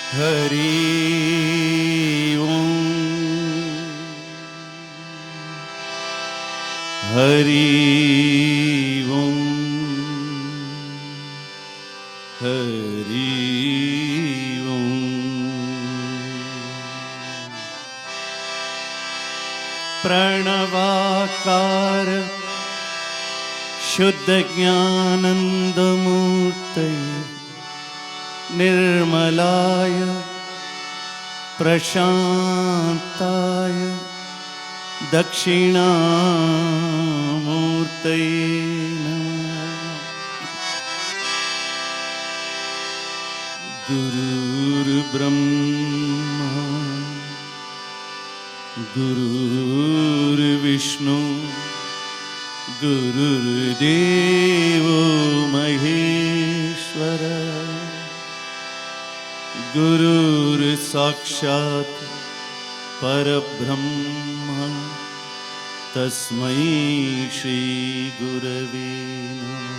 हरि ओम हरि ओम हरि ओम। प्रणवाकार शुद्ध ज्ञानंदमूर्तये निर्मलाय प्रशांताय दक्षिणामूर्तये नमः। गुरुर्ब्रह्मा गुरुर्विष्णु गुरुर्देवो महेश्वर गुरुर्साक्षात् परब्रह्म तस्मै श्री गुरवे नमः।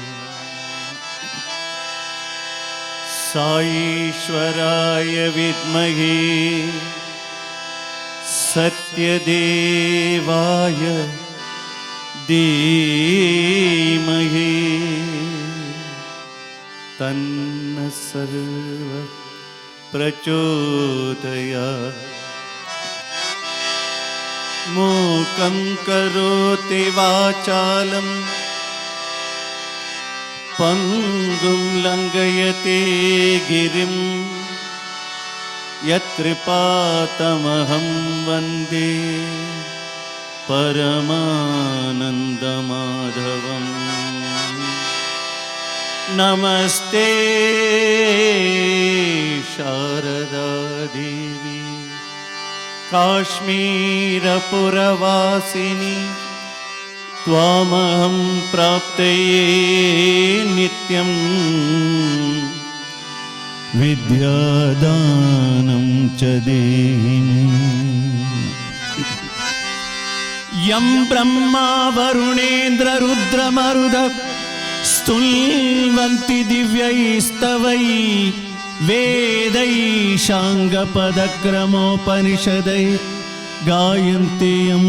साईश्वराय विद्महे सत्यदेवाय धीमहि तन्नः सर्वः प्रचोदयात्। मूकं करोति वाचालं पङ्गुं लङ्घयते गिरिं यत्कृपातमहं वन्दे परमानन्दमाधवम्। नमस्ते शारदा देवी काश्मीरपुरवासिनी त्वामहं प्राप्तये नित्यं विद्यादानं च देहि मे। यं ब्रह्मा वरुणेन्द्र रुद्रमरुद स्तुन्वन्ति दिव्यैस्तवैः वेदैः साङ्गपदक्रमोपनिषदैः गायन्ति यं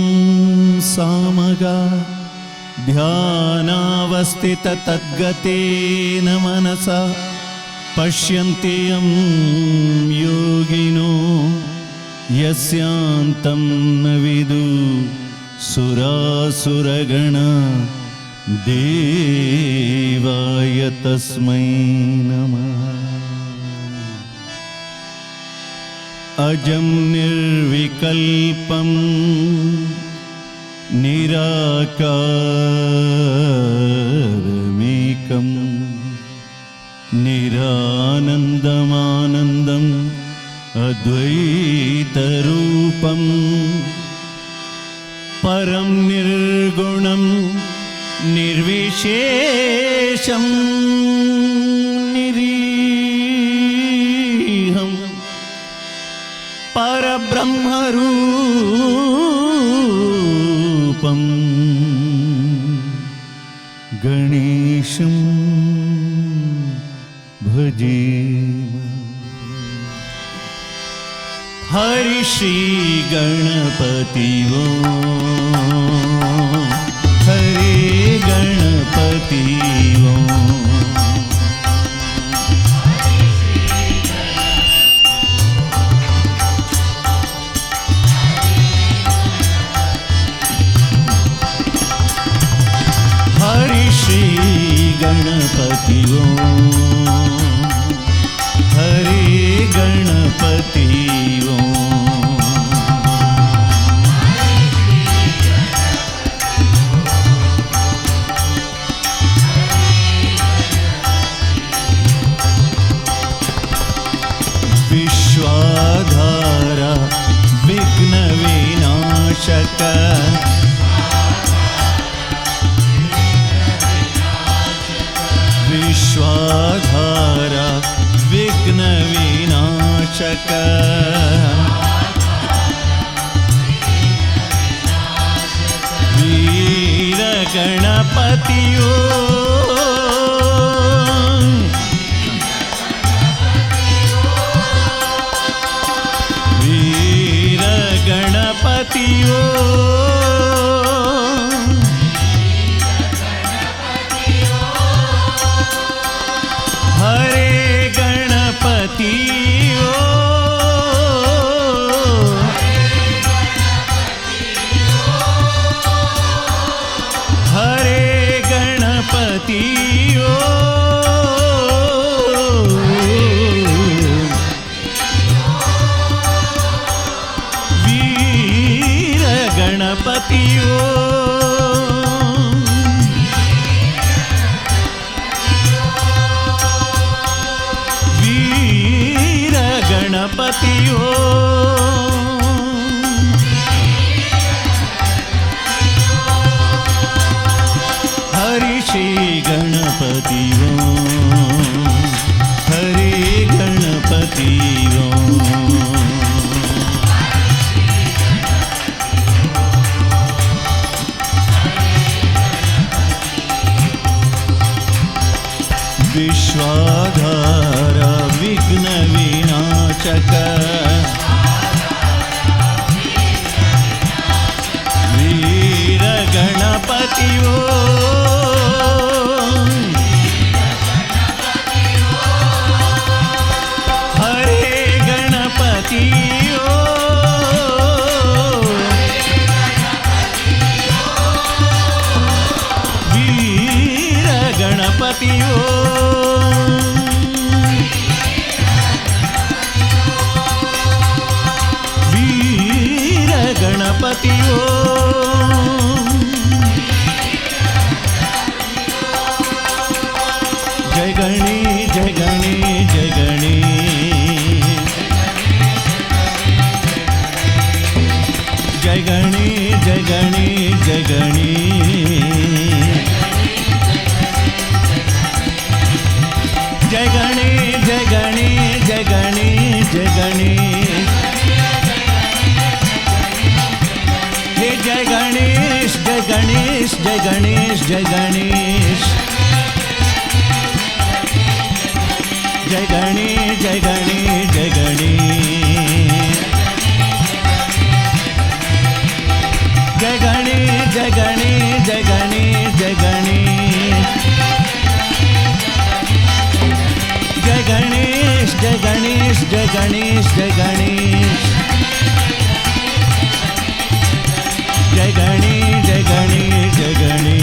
सामगा ध्यानावस्थिततद्गतेन मनसा पश्यन्ति यं योगिनो यस्यान्तं न विदुः सुरासुरगणा देवाय तस्मै नमः। अजं निर्विकल्पं निराकारमेकं निरानन्दमानन्दम् अद्वैतरूपं परं निर्गुणं निर्विशेषं निरीहं परब्रह्मरूपं गणेशं भजे। हरि श्री गणपति ओम हरि गणपति ओम। हरि श्री गणपति ओम हरि गणपति ओम। विश्वाधारा विघ्न विनाशक विश्वाधारा विघ्न विनाशक वीर गणपति गणपति ओ हरे गणपति ओ हरे गणपति ओ वीर गणपति ओ वीर गणपति ओ हरि श्री गणपति ओ हरे गणपति ओ विश्वाधार विघ्न विनाशक वीर गणपति ओ हरे गणपति ओ वीर गणपति ओ वीर गणपति ओ जय गणे जय गणे जय गणे जय गणे जय गणे जय गणे जय गणे जय गणे जय गणे जय गणे हे जय गणेश जय गणेश जय गणेश जय गणेश जय गणे जय गणे जय गणे जय गणे जय गणे जय गणे जय गणे जय गणेश जय गणेश जय गणेश जय गणेश जय गणे जय गणे जय गणे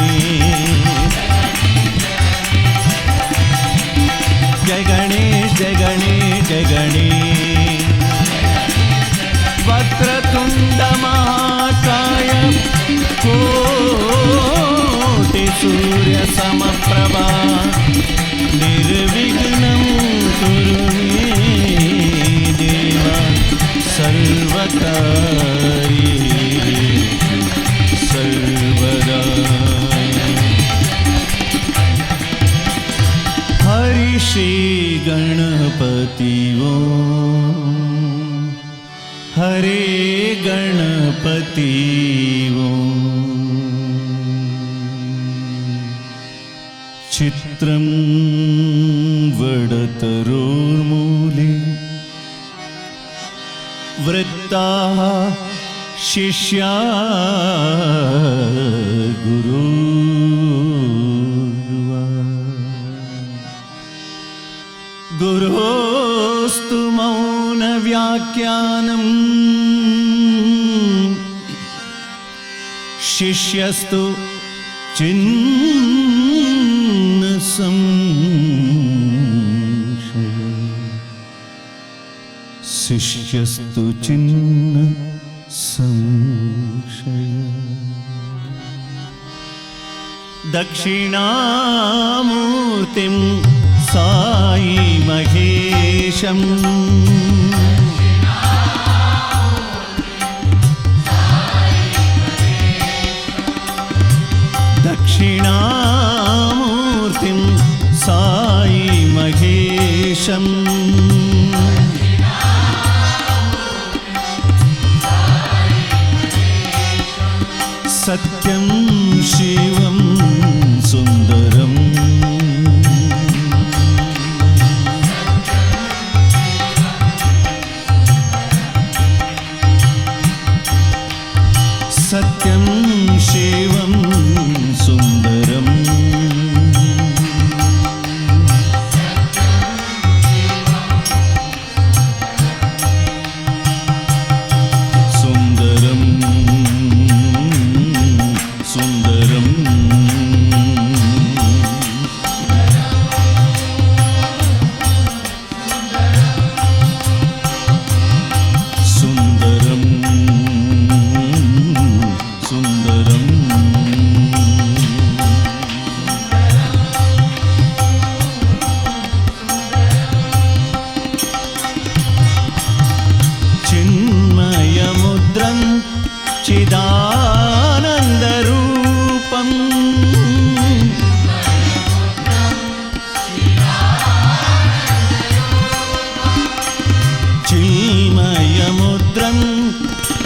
जय गणेश जय गणे जय गणे वक्रतुंड महाकाय कोटि सूर्य समप्रभा निर्विघ्नं कुरु मे देव सर्वकार्येषु सर्वदा हरि श्री गणपति ओ हरे गणपति ओ चित्रं वडतरोर्मूले वृत्ताः शिष्या गुरोस्तु मौन व्याख्यानम् शिष्यस्तु चिन्न संशय शिष्यस्तु चिन्न संशय दक्षिणामूर्तिं साई महेशम् दक्षिणामूर्तिं साई महेशम् सत्यं शिवं सुन्दरम्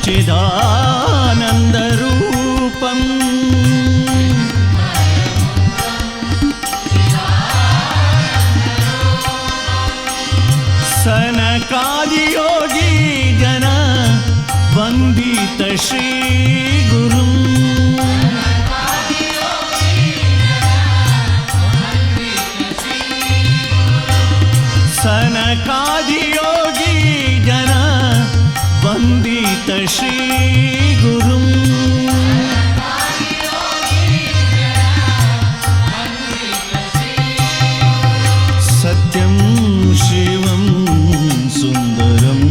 चिदानन्दरूपम् सनकादियोगी जन वन्दित श्रीगुरुम् सनकादियोगी जन वन्दित श्रीगुरुम् सत्यं शिवं सुन्दरम्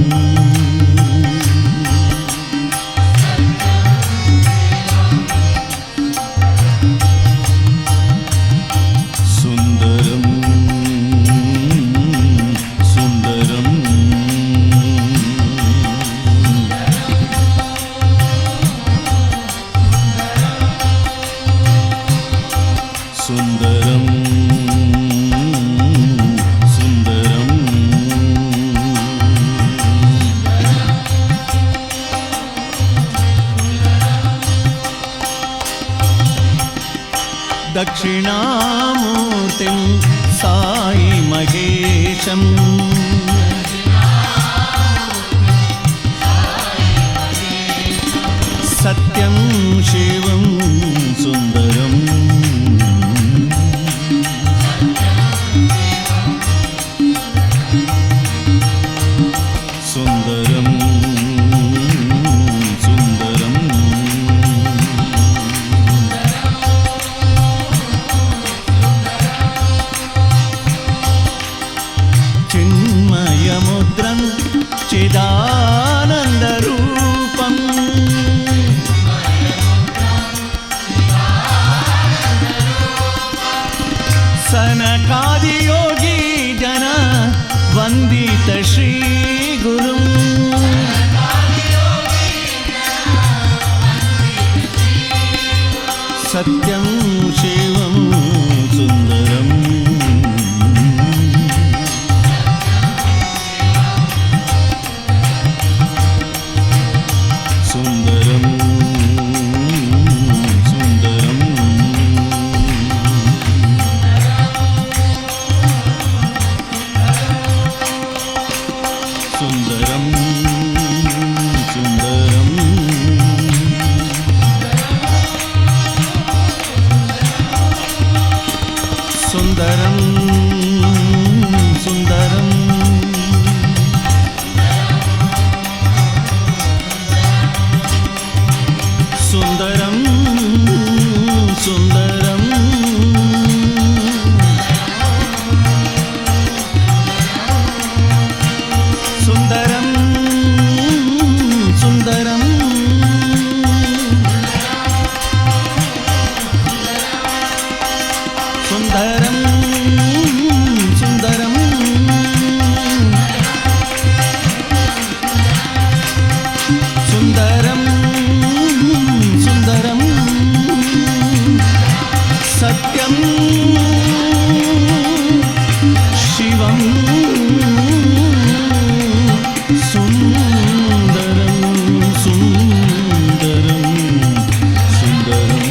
दक्षिणामूर्तिं साई महेशं सत्यं शिवं सुन्दरम् सुन्दरम् चिन्मयमुद्रं चिदानन्दरूपम् सनकादियोगी जन वन्दित श्रीगुरुम् सत्यं शिवं सुन्दरम् सुन्दरं सुन्दरं सुन्दरं सुन्दरं सुन्दरं सुन्दरं सुन्दरं सुन्दरं सुन्दरं सुन्दरं सत्यं शिवं सुन्दरं सुन्दरं सुन्दरम्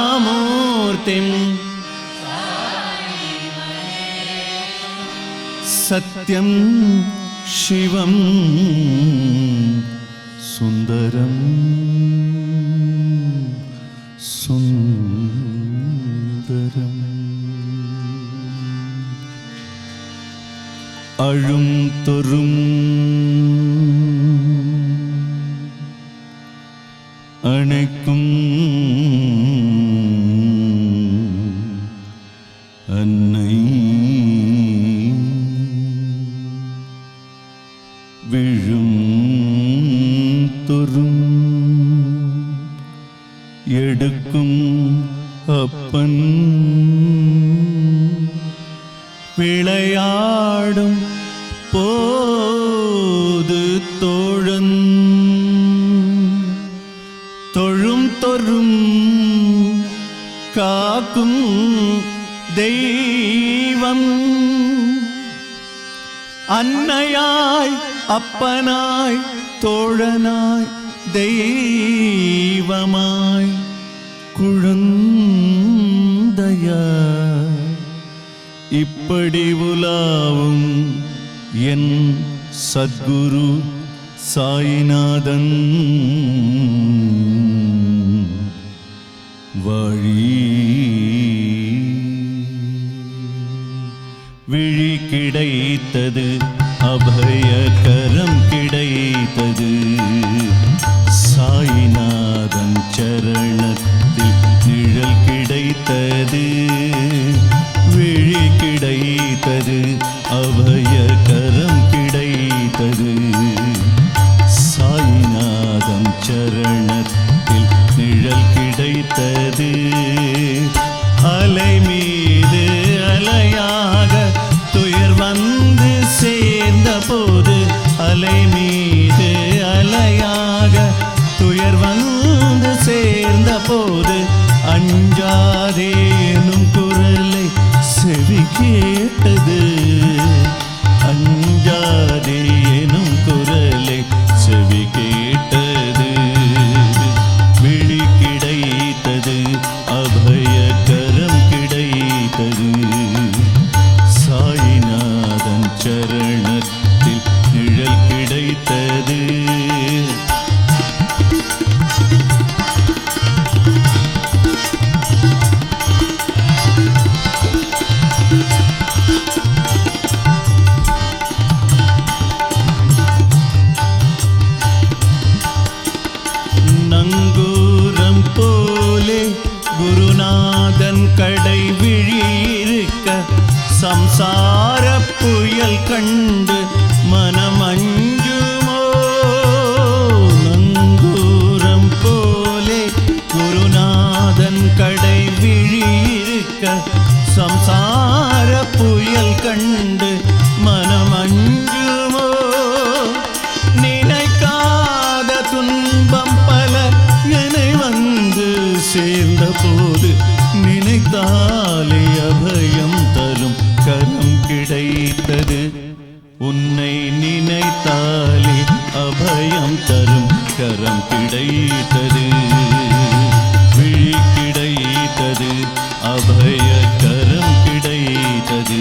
दक्षिणामूर्तिं सत्यं शिवं सुन्दरं सुन्दरम् अळुं तोरुं अणैक्कुं अन्नै विळुं तोरुं एडुक्कुं अप्पन विளையாடும் போது தோழன் தொழும் தொரும் காக்கும் தெய்வம் அன்னையாய் அப்பனாய் தோழனாய் தெய்வமாய் குழந்தையாய் இப்படி உலாவும் என் சத்குரு சாய்நாதன் வழி விழி கிடைத்தது அபயகரம் கிடைத்தது சாய்நாதன் சரணத்தில் நிழல் கிடைத்தது விழி கிடைத்தது அபயகரம் கிடைத்தது சாய்நாதன் சரணத்தில் நிழல் கிடைத்தது அலை மீது அலையாக துயர் வந்து சேர்ந்த போது அலை மீது அலையாக துயர் வந்து சேர்ந்த போது அஞ்சாதே எனும் குரலை செவி கேட்டது அஞ்சாதே எனும் குரலை செவி கேட்டது விழி கிடைத்தது அபயகரம் கிடைத்தது சாய்நாதன் சரணத்தில் நிழல் கிடைத்தது நங்கூரம் போலே குருநாதன் கடை விழியிருக்க சம்சார புயல் கண்டு மனமஞ்சுமோ நங்கூரம் போலே குருநாதன் கடை விழியிருக்க சம்சார புயல் கண்டு மனமஞ்சுமோ நினைக்காத துன்பம் பல என்னை வந்து சேர்ந்த போது நினைத்தாலே அபயம் தரும் கரம் கிடைத்தது உன்னை நினைத்தாலே அபயம் தரும் கரம் கிடைத்தது விழி கிடைத்தது அபய கரம் கிடைத்தது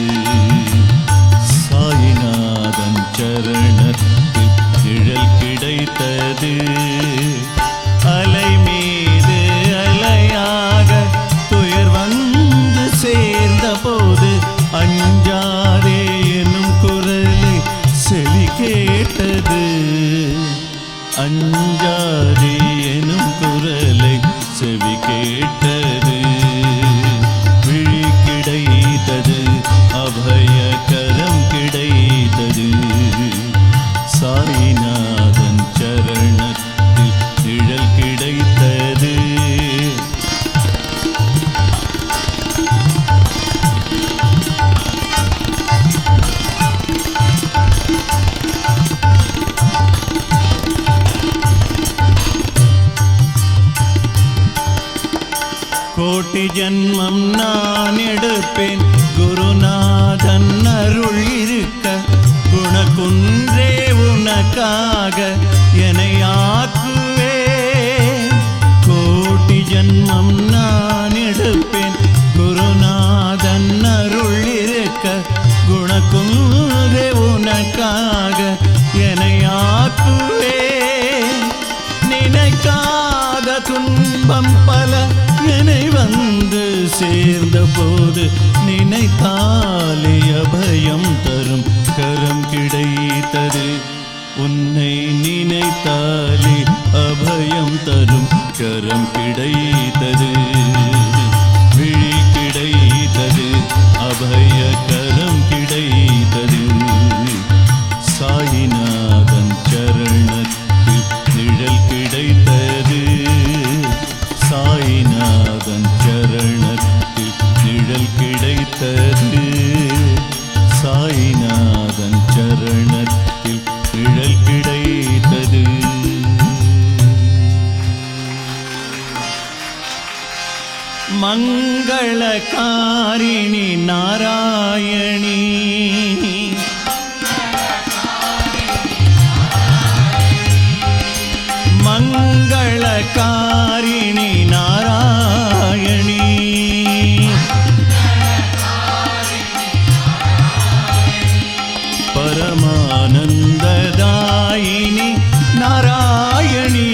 சாய்நாதன் சரணத்தில் நிழல் கிடைத்தது அலை மீது அலையாக துயர் வந்து சேர்ந்த போது அஞ்சாதே எனும் குரலை செவி கேட்டது அஞ்சாதே எனும் குரலை செவி கேட்டது விழி கிடைத்தது அபயகரம் கிடைத்தது சாய்நாதன் சரணத்தில் நிழல் கிடைத்தது கோட்டி ஜன்மம் நான் எடுப்பேன் குருநாதன் அருள் இருக்க குணகுன்றே உனக்காக என்னை ஆக்குவேன் கோட்டி ஜன்மம் நான் எடுப்பேன் குருநாதன் அருள் இருக்க குணகுன்றே உனக்காக என்னை ஆக்குவேன் நினைக்காத துன்பம் பல என்னை வந்து சேர்ந்த போது நினைத்தாலே அபயம் தரும் கரம் கிடைத்தது உன்னை நினைத்தாலே அபயம் தரும் கரம் கிடைத்தது விழி கிடைத்தது அபய கரம் கிடைத்தது சாய்நாதன் சரணத்தில் நிழல் கிடைத்தது சாய்நாதன் சரணத்தில் நிழல் கிடைத்தது சாய்நாதன் சரணத்தில் நிழல் கிடைத்தது मंगलकारिणी नारायणी मंगलकारिणी नारायणी परमानंददायिनी नारायणी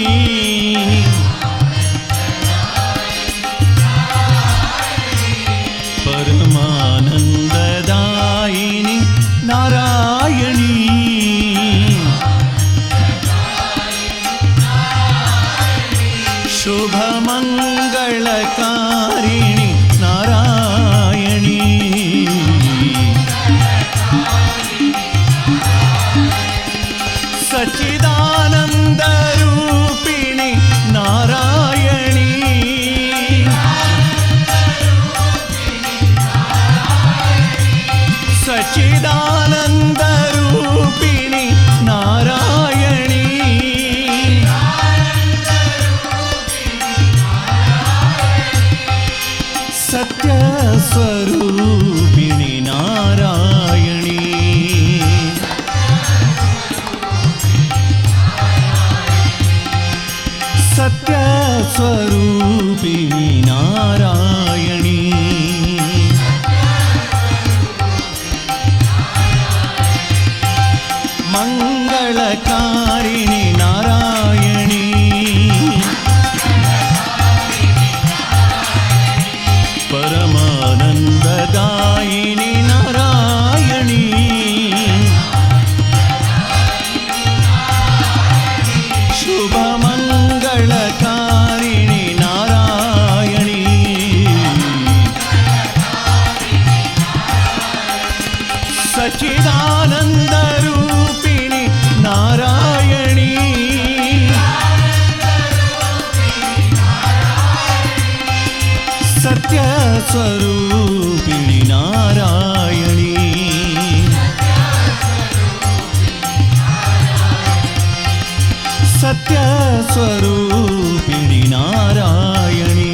परमानंददायिनी नारायणी शुभमंगलकारिणी नारायणी सच्चिदानंदरूपिणी नारायणी सच्चिदानंदरूपिणी नारायणी सत्यस्वरूपिणी नारायणी सत्यस्वरूपिणी नारायणी मंगलकारिणी नारायणी परमानंददायिनी नारायणी शुभमंगलकारिणी नारायणी सच्चिदानंदरूपिणी नारायणी सत्यस्वरूपिणी नारायणी सत्यस्वरूपिणी नारायणी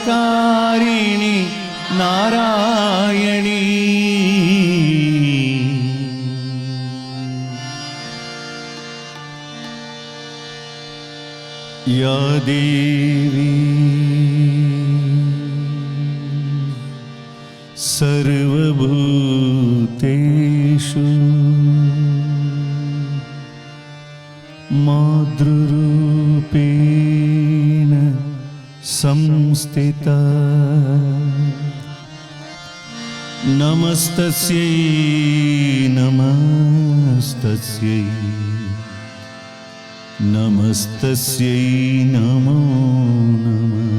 मंगलकारिणी नारायणी या देवी सर्वभूतेषु मातृरूपेण संस्थिता नमस्तस्यै नमस्तस्यै नमस्तस्यै नमो नमः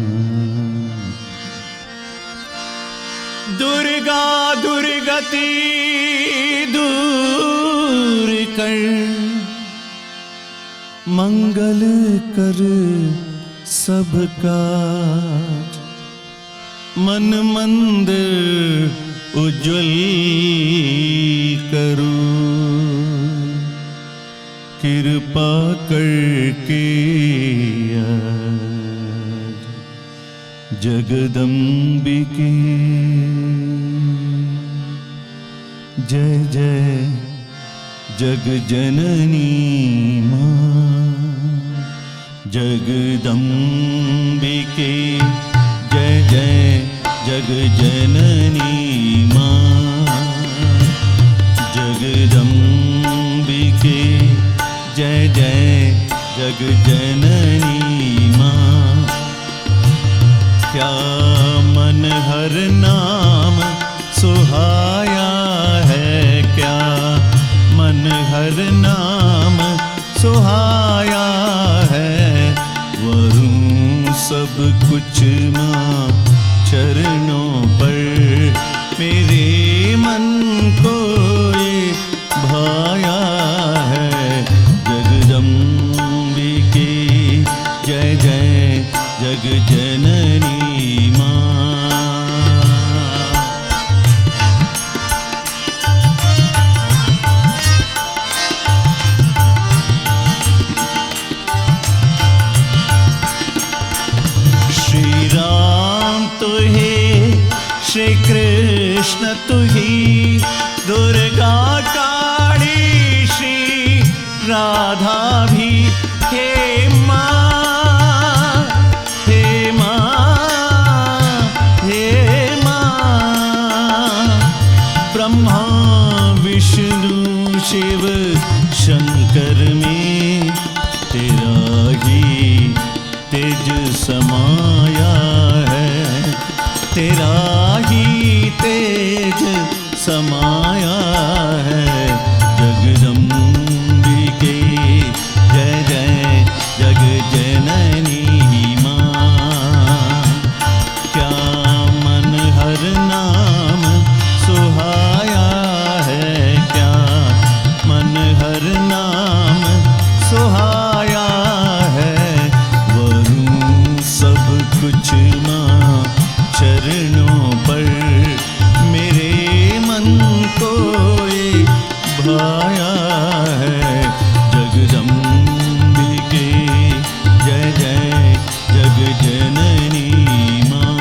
दुर्गा दुर्गति दूर कर मंगल कर सबका मन मंदिर उज्ज्वल करो कृपा करके जगदम्बिके जय जय जगजननी माँ जगदम्बिके जय जय जगजननी माँ जगदम्बिके जय जय जगजननी माँ क्या मन हर नाम सुहाया है क्या मन हर नाम सुहाया है वरूं सब कुछ माँ चरणों पर मेरे मन को ये भाया है जगदम्बिके जय जय जगजननी माँ शंकर में तेरा ही तेज समाया है, तेरा ही तेज समाया है। जगदम्बिके जय जय जग जननी माँ, क्या मन हर नाम सुहाया है, क्या मन हर नाम सुहाया है। वरूं सब कुछ माँ चरणों पर, मेरे मन को ये भाया है। जगदम्बिके जय जय जग जननी माँ।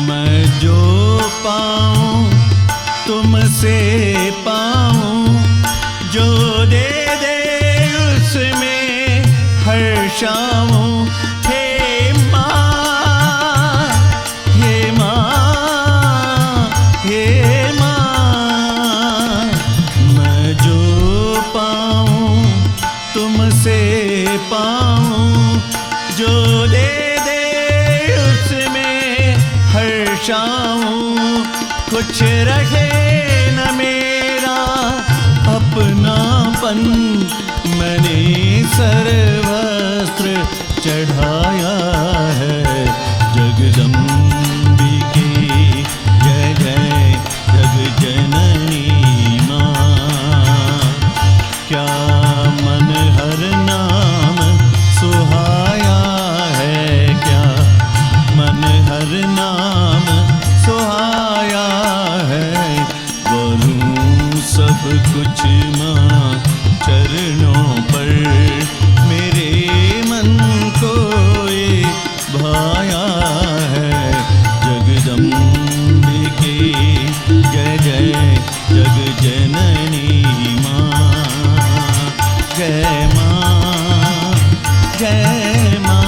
मैं जो पाऊं तुमसे पाऊं, जो दे दे उसमें हर्षाऊं। हे माँ, हे माँ, हे माँ, मैं जो पाऊं तुमसे पाऊं, जो दे दे उसमें हर्षाऊं। कुछ रहे न मेरा अपनापन, मैंने सर्वस्त्र चढ़ाया है। जगदम्बिके जय जय जग जननी माँ, क्या मन हर नाम सुहाया है, क्या मन हर नाम सुहाया है। वरूं सब कुछ माँ चरणों पर, मेरे मन को ये भाया है। जगदम्बिके जय जय जग जननी माँ, जय माँ, जय माँ,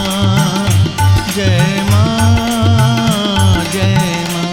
जय माँ, जय माँ।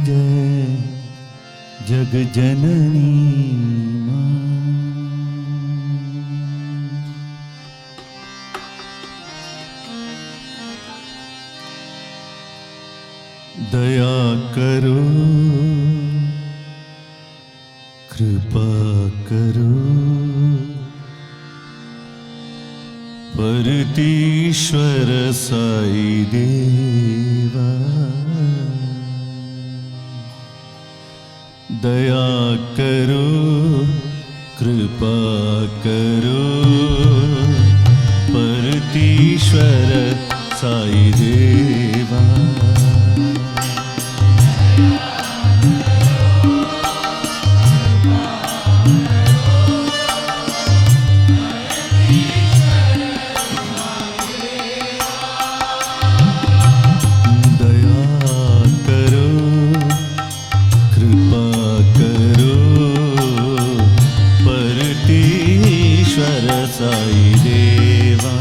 जय जग जननी मां। दया करो कृपा करो परतीश्वर साई देवा। दया करो कृपा करो परतीश्वर साई देवा। साई देवा।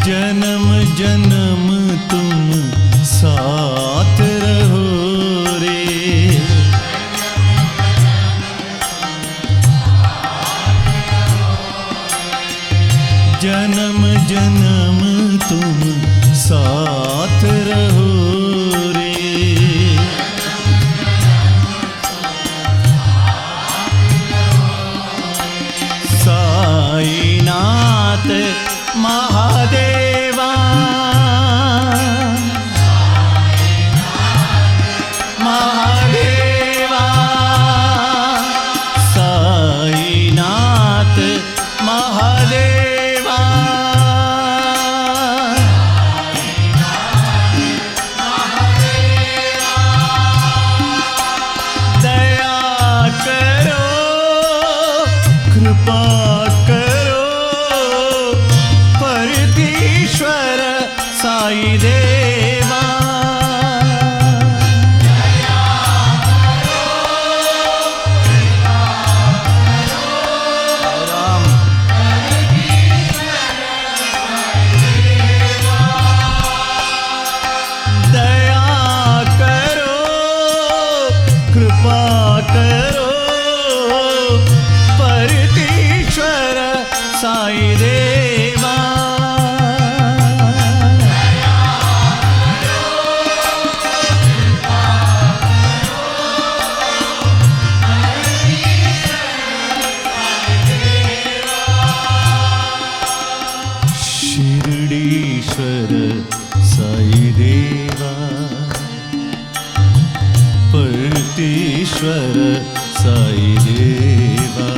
जन्म जन्म तुम साथ रहो रे। जन्म जन्म तुम साथ रहो रे। साईनाथ महादेवा महादेवा। साईनाथ महादेवा। दया करो कृपा करो परतीश्वर साई देवा। कृपा करो परतीश्वर साई देवा। शिरडीश्वर साई देवा परतीश्वर साई देवा।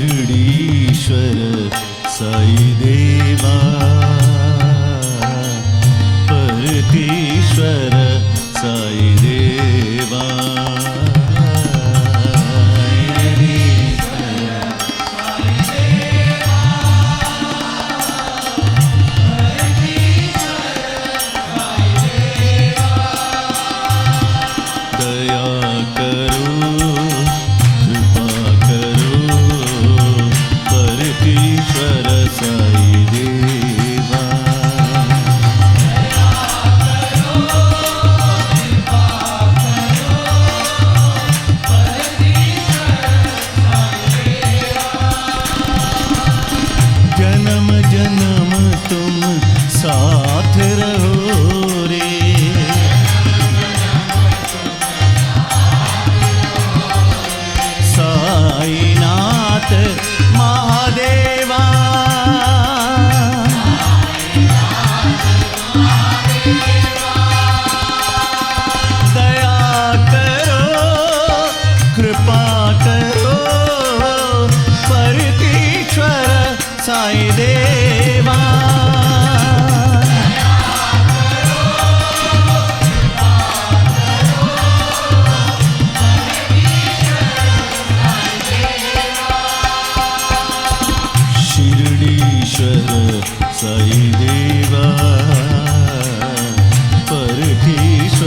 शिरडीश्वर साई देवा परतीश्वर साई देवा।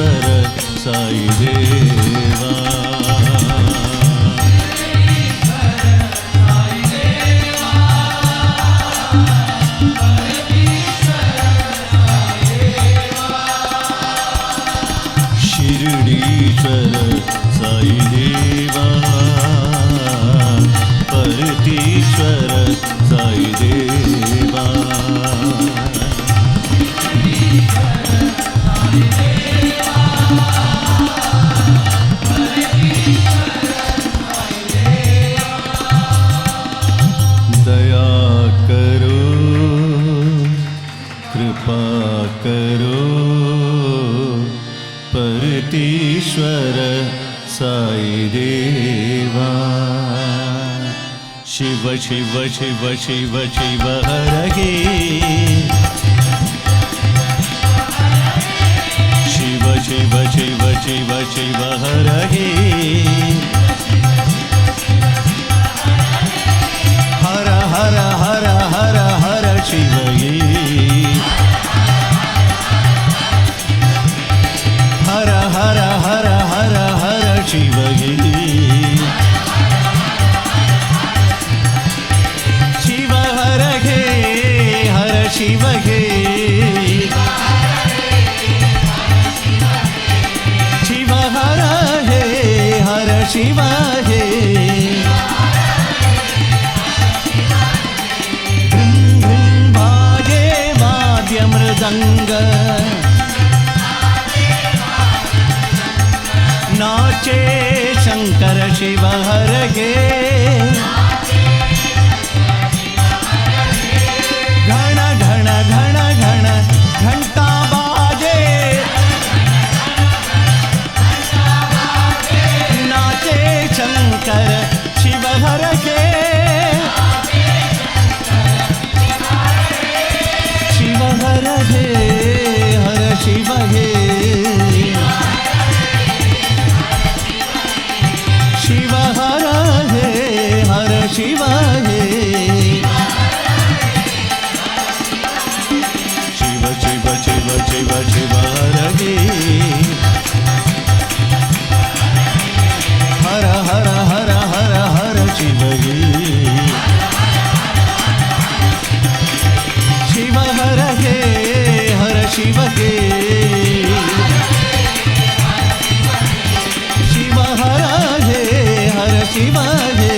परमेश्वर साई देवा। शिरडीश्वर साई देवा, परतीश्वर साई देवा। दया करो, कृपा करो, परतीश्वर साई देवा। शिव शिव शिव शिव शिव हर हे, शिव शिव शिव शिव शिव हर हे, हर हर हर हर हर शिव हे, हर हर हर हर हर शिव हे, शिव हर हे हर शिव हे, शिव हर हे हर शिव हे। धृं धृं बाजे वाद्य मृदंग, नाचे शंकर शिव हर हे, घण घण घण घण घंटा बाजे, नाचे शंकर शिव हर हे, शिव हर हे हर शिव हे, शिव हर हे हर शिव हे, शिव शिव शिव शिव शिव हर हे, हर हर हर हर हर शिव हे, शिव हर हे हर शिव हे, शिव हर हे हर शिव हे।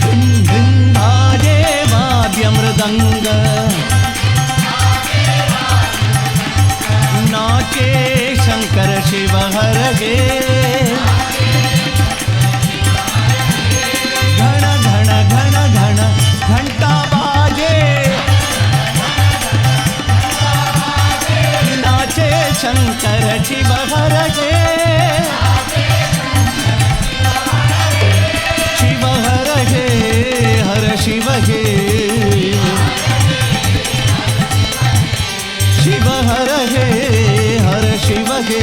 धुं धुं बाजे वाद्य मृदंग, नाचे शंकर शिव हर हे, घण घण घण घण घंटा बाजे, नाचे शंकर शिव हर हे, शिव हर हे हर शिव हे, शिव हर हे हर शिव हे,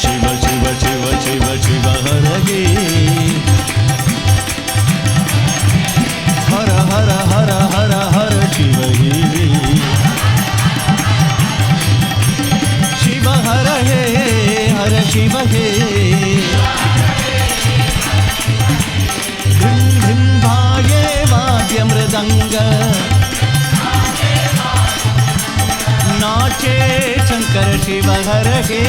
शिव शिव शिव शिव शिव हर हे, हर हर हर हर हर शिव हे, शिव हर हे हर शिव हे। धृं धृं बाजे वाद्य मृदंग, नाचे शंकर शिव हर हे,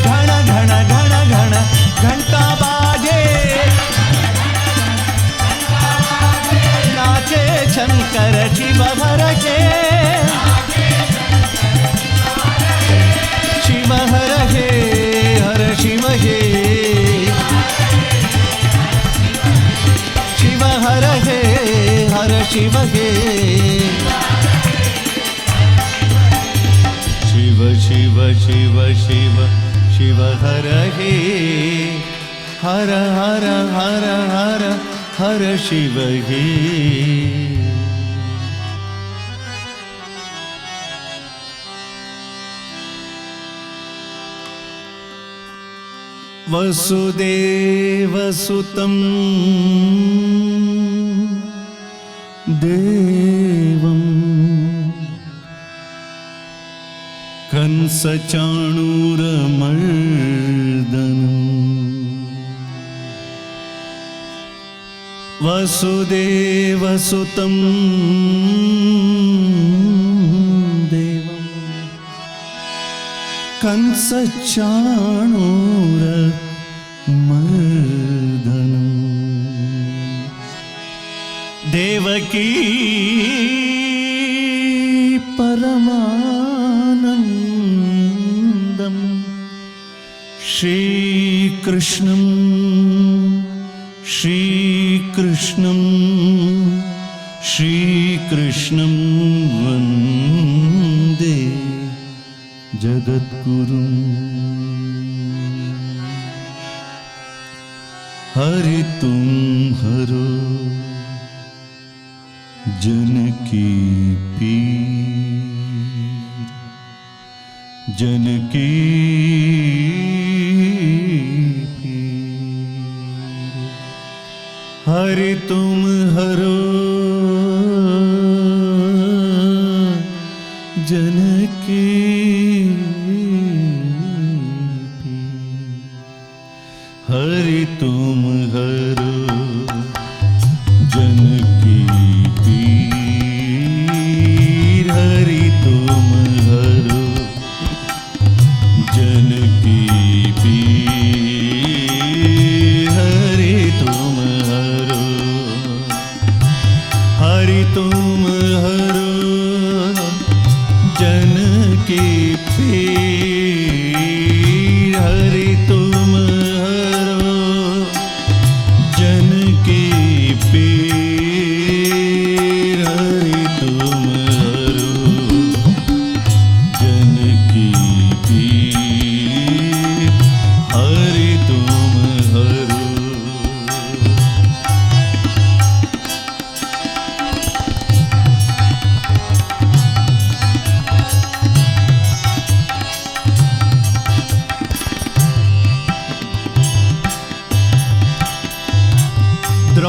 घण घण घण घण घंटा बाजे, नाचे शंकर शिव हर हे, शिव हर हे हर शिव हे, शिव हर हे हर शिव हे, शिव शिव शिव शिव शिव हर हे, हर हर हर हर हर शिव हे। वसुदेवसुतं देवं कंसचाणूरमर्दनम् वसुदेवसुतं देवं कंसचाणूरमर्दनम् देवकी परमानन्दं श्रीकृष्णं वन्दे जगद्गुरुं हरि तुम हरो जनकी पीर जनकी पीर हरि तुम हरो जनकी पीर हरि तुम हरो जनकी पीर हरि तुम हरो जनकी पीर हरि तुम हरो हरि तुम हरो जनकी पीर हरि तुम हरो जनकी पीर हरि तुम हरो जनकी पीर हरि तुम हरो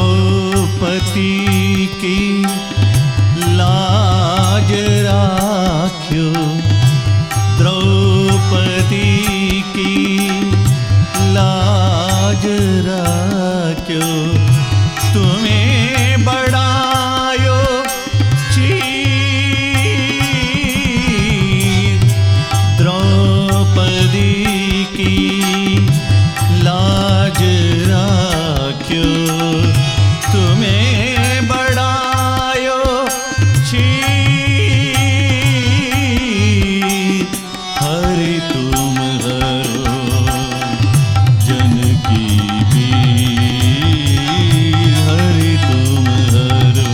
द्रौपदी की लाज राख्यो द्रौपदी की लाज राख्यो तुम्हें बढ़ायो चीर द्रौपदी की लाज राख्यो तुम्हें बढ़ायो चीर हरि तुम हरो जनकी पीर हरि तुम हरो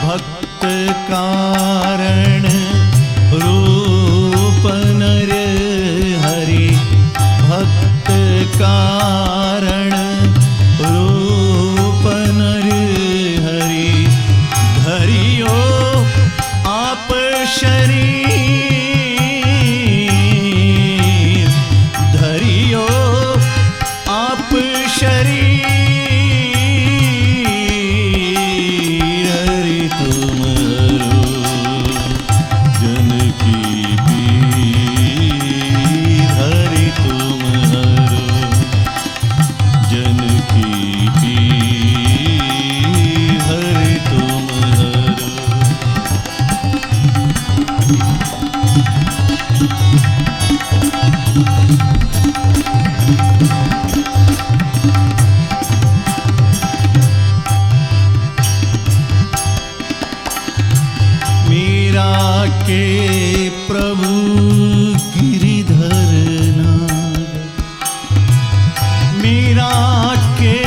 भक्त कारण रूप नर हरि भक्त कारण रूप नर हरि धरियो आप शरीर धरियो आप शरीर हरि तुम हरो जनकी पीर हरि तुम हरो जनकी पीर हरि तुम हरो मीरा के प्रभु गिरिधर नाग मीरा के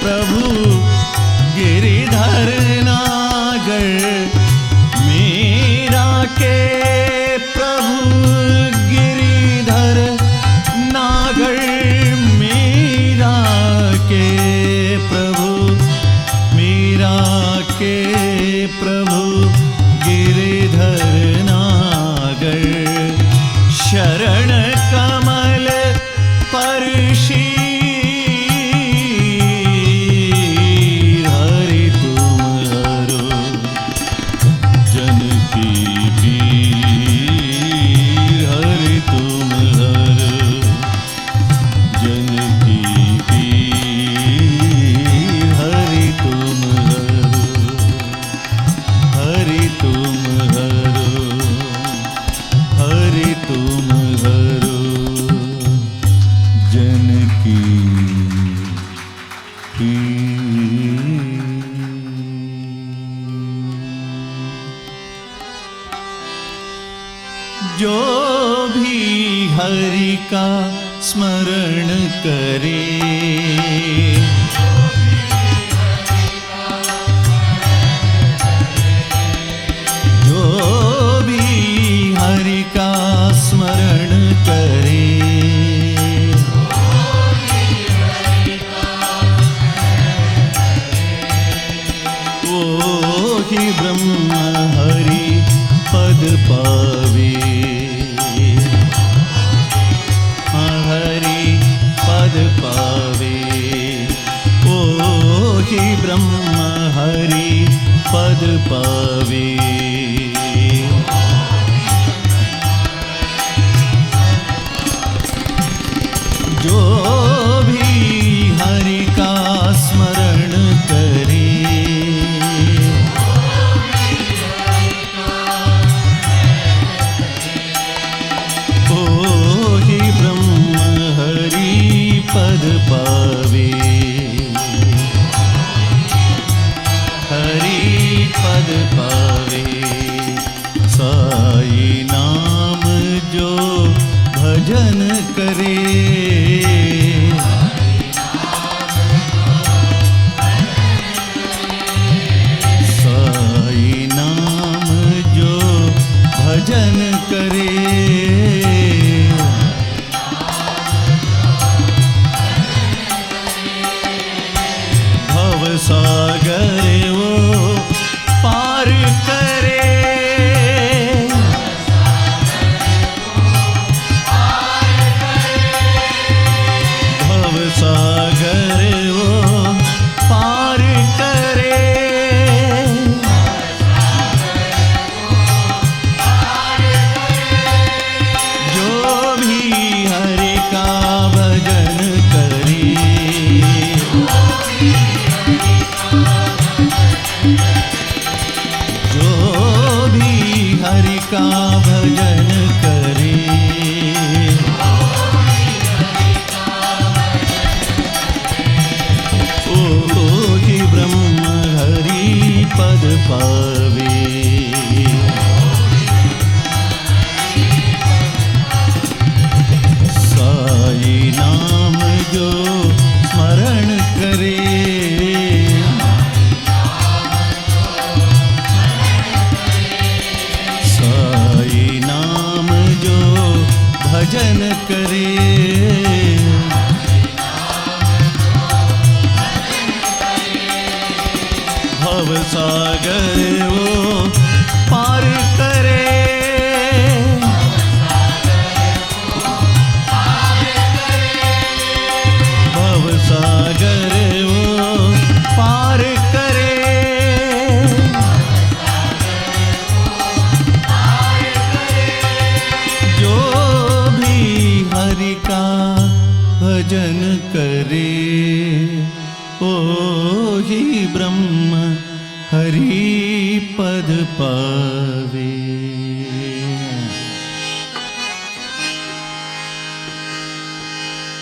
प्रभु गिरिधर नागर मीरा के प्रभु गिरिधर नागर मीरा के प्रभु मीरा के प्रभु गिरिधर नागर, शरण कमल परशी हरि तुम हरो, जन की पीर हरि तुम हरो, जन की पीर हरि तुम हरो, हरि तुम हरो, हरि तुम हरो, जन की जो भी हरि का स्मरण करे, जो भी हरि का स्मरण करे, वो ही ब्रह्म हरि पद पावे, हरि पद पावे, ओ ही ब्रह्म हरि पद पावे। जो भी हरि का स्मरण करे, पद पावे, हरि पद पावे। साई नाम जो भजन करे, साई नाम जो भजन करे, सागर वो पार करे, भव सागर वो पार करे, जो भी हरि का भजन करे, जो भी हरि का भजन करे, ओ ही ब्रह्म हरि पद पावे। साई नाम जो स्मरण करे, भजन करे, भव सागर वो पार करे, भव सागर वो पार करे, जो हरि का भजन करे, ओ ही ब्रह्म हरि पद पावे।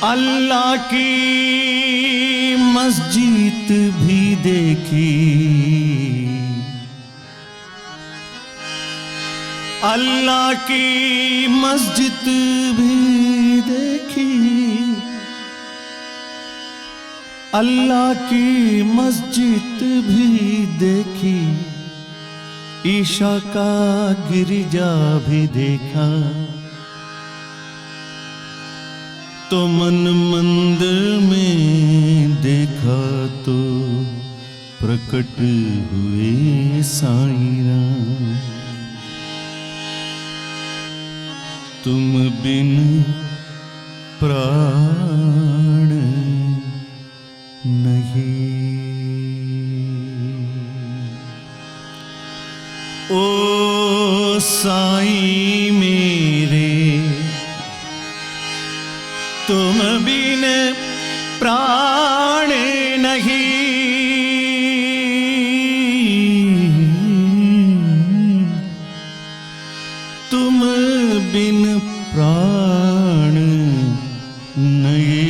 अल्लाह की मस्जिद भी देखी, अल्लाह की मस्जिद भी देखी, अल्लाह की मस्जिद भी देखी, ईशा का गिरजा भी देखा, तो मन मंदिर में देखा तो प्रकट हुए साईं राम। तुम बिन प्राण नहीं। ओ साईं मेरे तुम बिन प्राण नहीं। तुम बिन प्राण नहीं।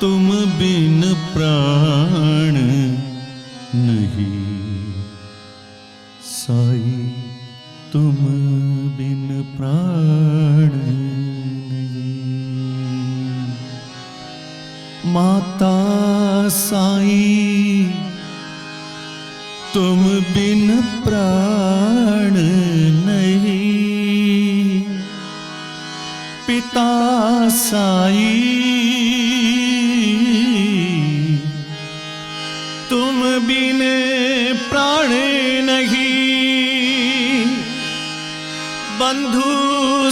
तुम बिन प्राण नहीं। साईं तुम बिन प्राण नहीं। माता साईं तुम बिन प्राण नहीं। पिता साईं तुम बिन प्राण नहीं। बंधु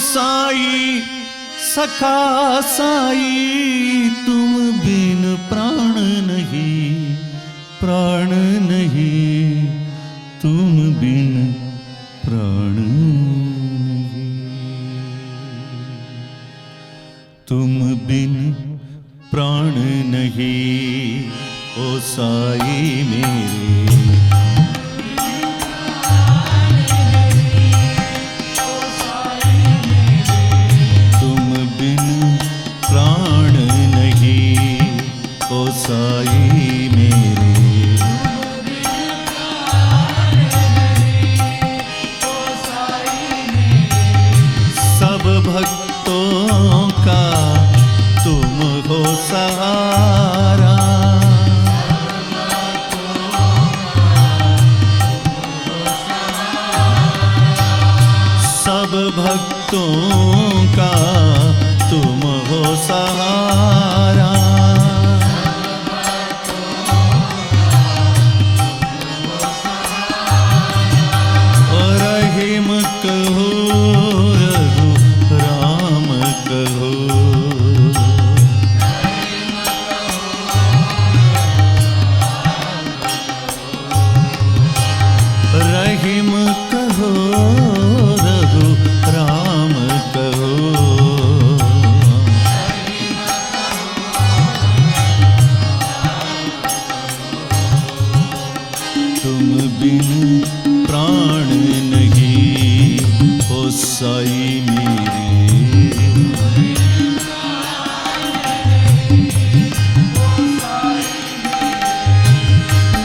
साईं सखा साईं तुम बिन प्राण नहीं। प्राण नहीं तुम बिन प्राण नहीं। तुम बिन प्राण नहीं। ओ साईं मेरे तुम बिन प्राण नहीं। ओ साईं मेरे सब भक्तों का तुम हो सहारा। सब भक्तों का तुम हो सहारा। रहीम कहो रघु राम कहो। रहीम कहो रघु राम कहो। तुम बिन प्राण नहीं। ओ साईं मेरे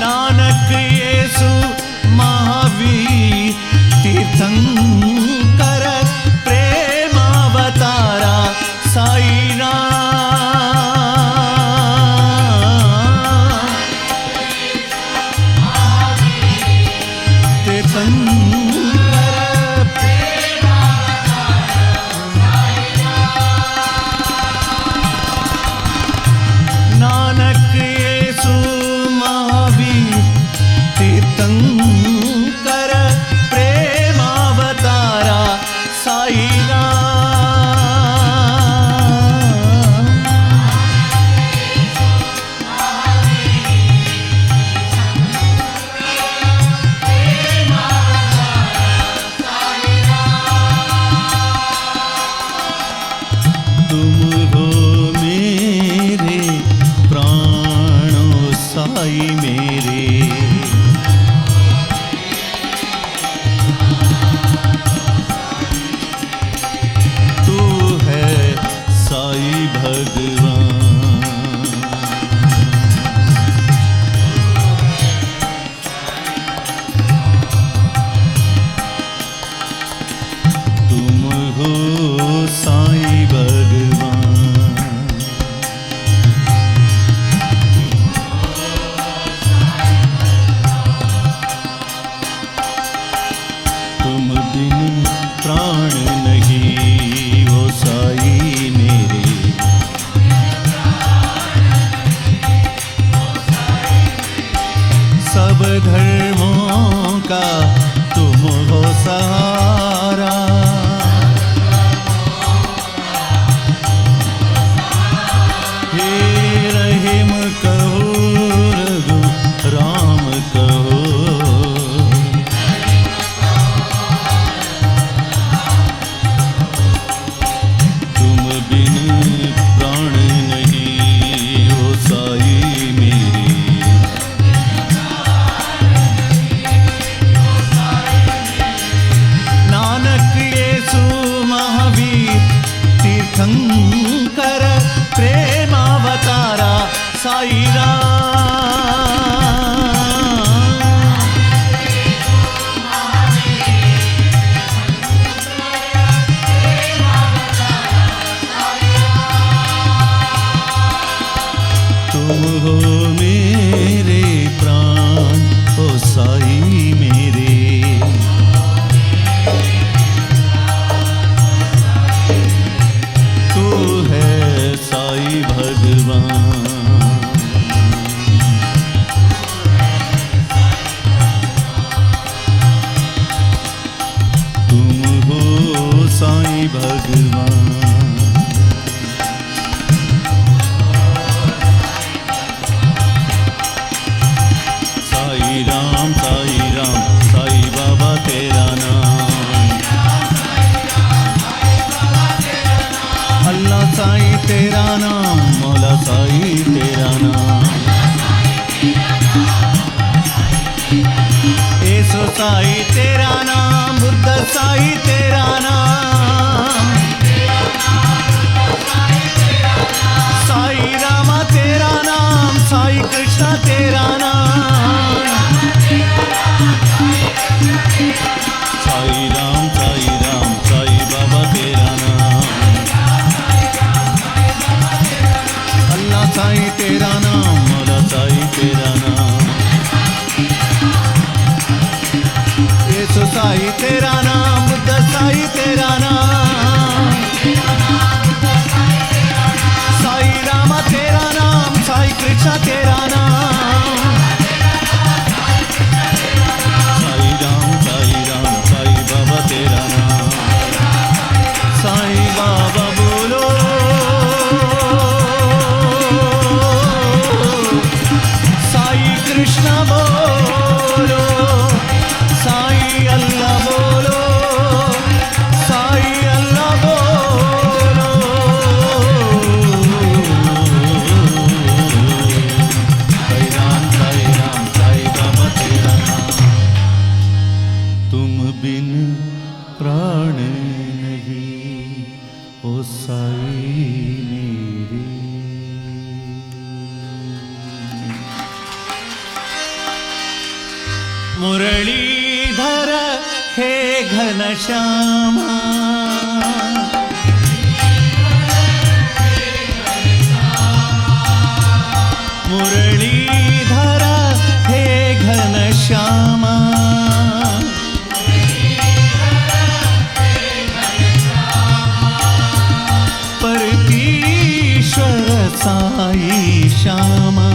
नानक येसु महावीर तीर्थंकर प्रेमावतारा साईं राम। तीर्थंकर नानक येसु महावीर तीर्थंकर प्रेमावतारा साईं राम। तुम हो मेरे प्राणों साईं मेरे। तू है साईं भगवान। तुम हो साईं भगवान। तुम हो मेरे प्राण, ओ साई मेरे। तू है साई भगवान। तुम हो साई भगवान। साई राम साई बाबा तेरा नाम। अल्लाह साई तेरा नाम, मौला साई तेरा नाम। येसु साई तेरा नाम, बुद्ध साई तेरा नाम। साई रामा तेरा नाम, साई कृष्णा तेरा नाम। साई राम साई बाबा तेरा नाम। अल्लाह साई तेरा नाम, मौला साई तेरा नाम। येसु साई तेरा नाम, बुद्ध साई तेरा नाम। साई रामा तेरा नाम, साई कृष्णा तेरा नाम। साई राम साई बाबा तेरा नाम। साई बाबा बोलो, साई कृष्णा बोलो, साई अल्लाह बोलो, साई अल्लाह बोलो। साई राम साई बाबा तेरा नाम। तुम बिन प्राण नहीं, ओ साई मेरे। मुरलीधर हे घनश्यामा, मुरलीधर हे घनश्यामा। परतीश्वर साई श्यामा।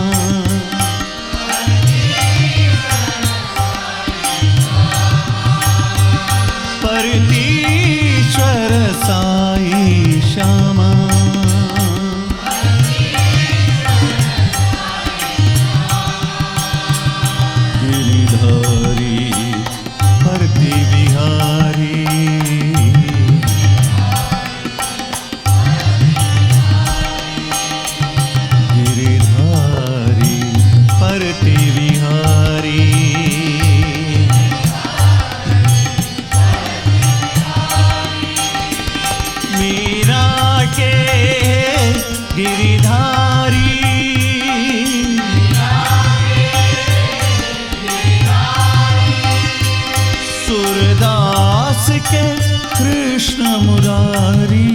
परतीश्वर साई श्यामा। गिरिधारी परति विहारी। गिरिधारी परति विहारी। मीरा के गिरिधारी। सूरदास के कृष्ण मुरारी।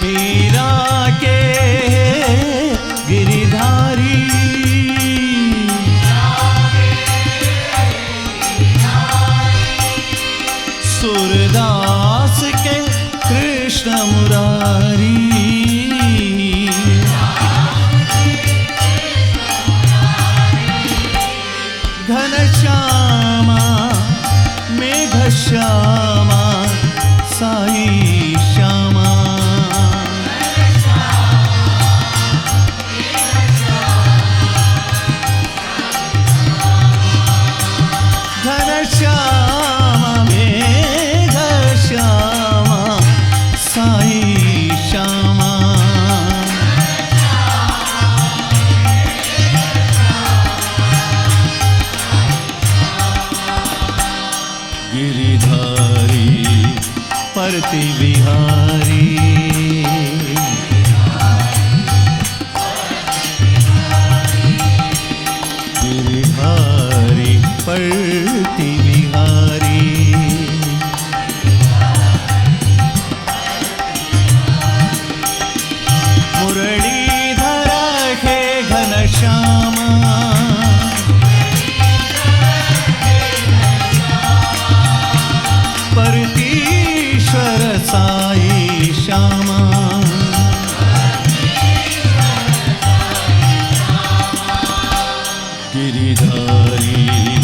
मीरा के गिरिधारी। सूरदास के कृष्ण मुरारी। घनश्यामा मेघश्यामा साई श्यामा। घनश्यामा मेघश्यामा साई श्यामा। गिरिधारी परति विहारी। साई श्यामा गिरिधारी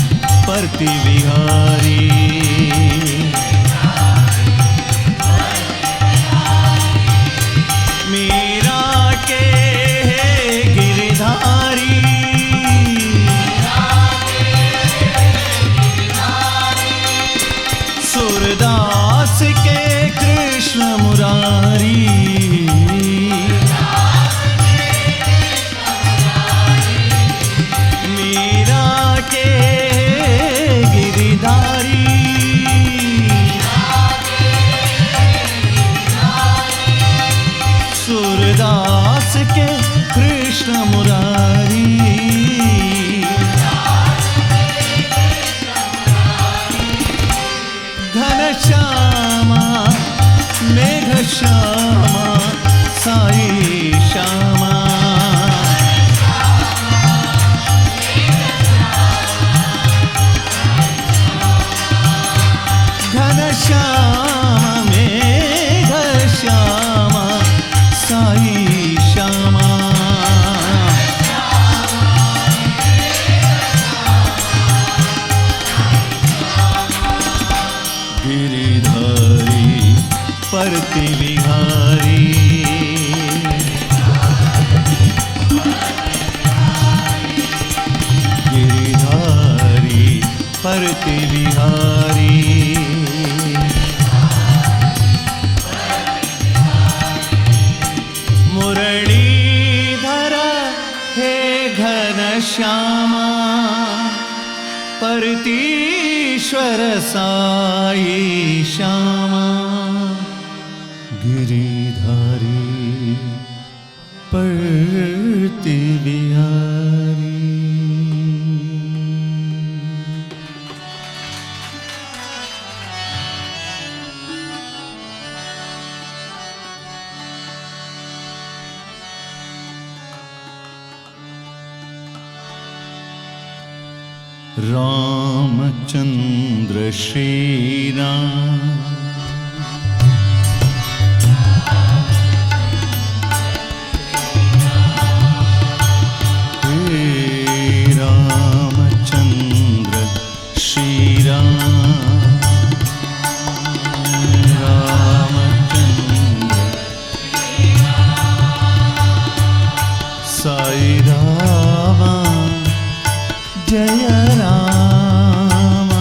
परति विहारी मीरा के गिरिधारी सूरदास के कृष्ण मुरारी सूरदास के कृष्ण मुरारी घनश्यामा मेघ श्यामा साई श्यामा घनश्यामा मेघ श्यामा साई श्यामा गिरिधारी परति विहारी गिरिधारी परति विहारी मुरलीधर हे घनश्यामा परतीश्वर साई श्यामा गिरिधारी परति विहारी। रामचंद्र श्री राम रामचंद्र श्री राम रामचंद्र साई रामा जय राम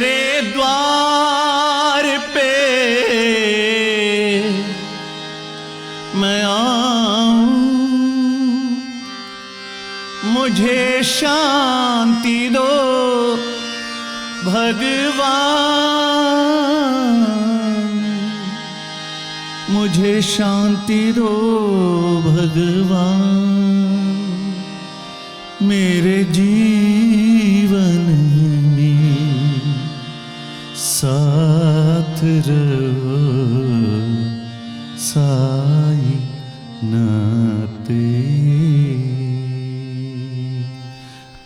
तेरे द्वार पे मैं आऊं, मुझे शांति दो भगवान, मुझे शांति दो भगवान। मेरे जीवन में साथ रहो साई नाते,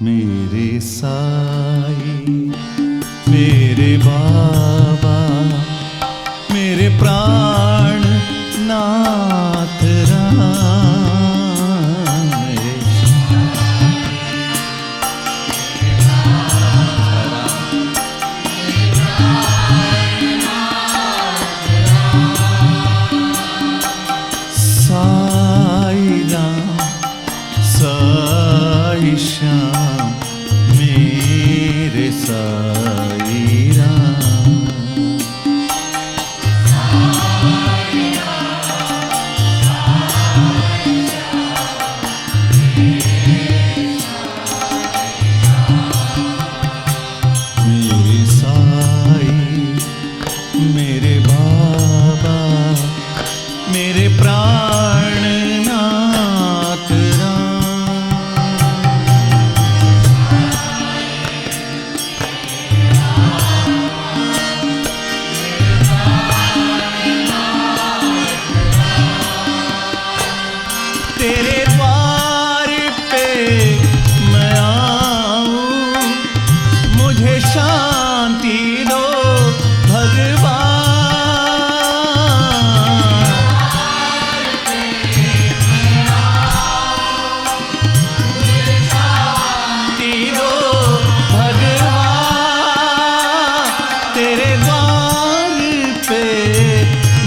मेरे साई मेरे बाबा मेरे प्राण नाथ राम। साई राम साई श्याम मेरे साई राम। मेरे साई मेरे बाबा मेरे प्राणनाथ राम। तेरे द्वार पे मैं आऊं, मुझे शांति दो भगवान। शांति दो भगवान, तेरे द्वार पे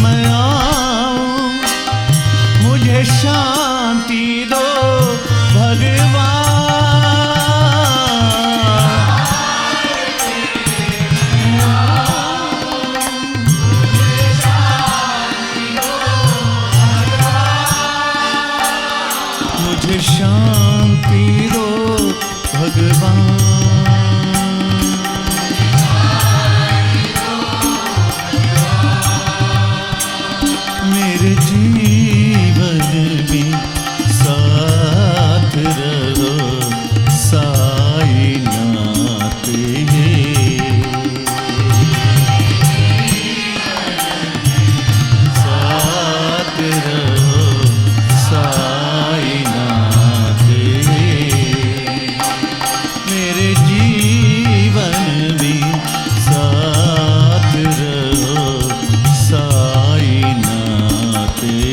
मैं आऊं, मुझे शांति दो भगवान। मुझे शांति दो भगवान। मेरे जीवन में साथ रहो साई नाथ है। साथ रहो साई नाथ है। मेरे जीवन में साथ रहो साई नाथ है।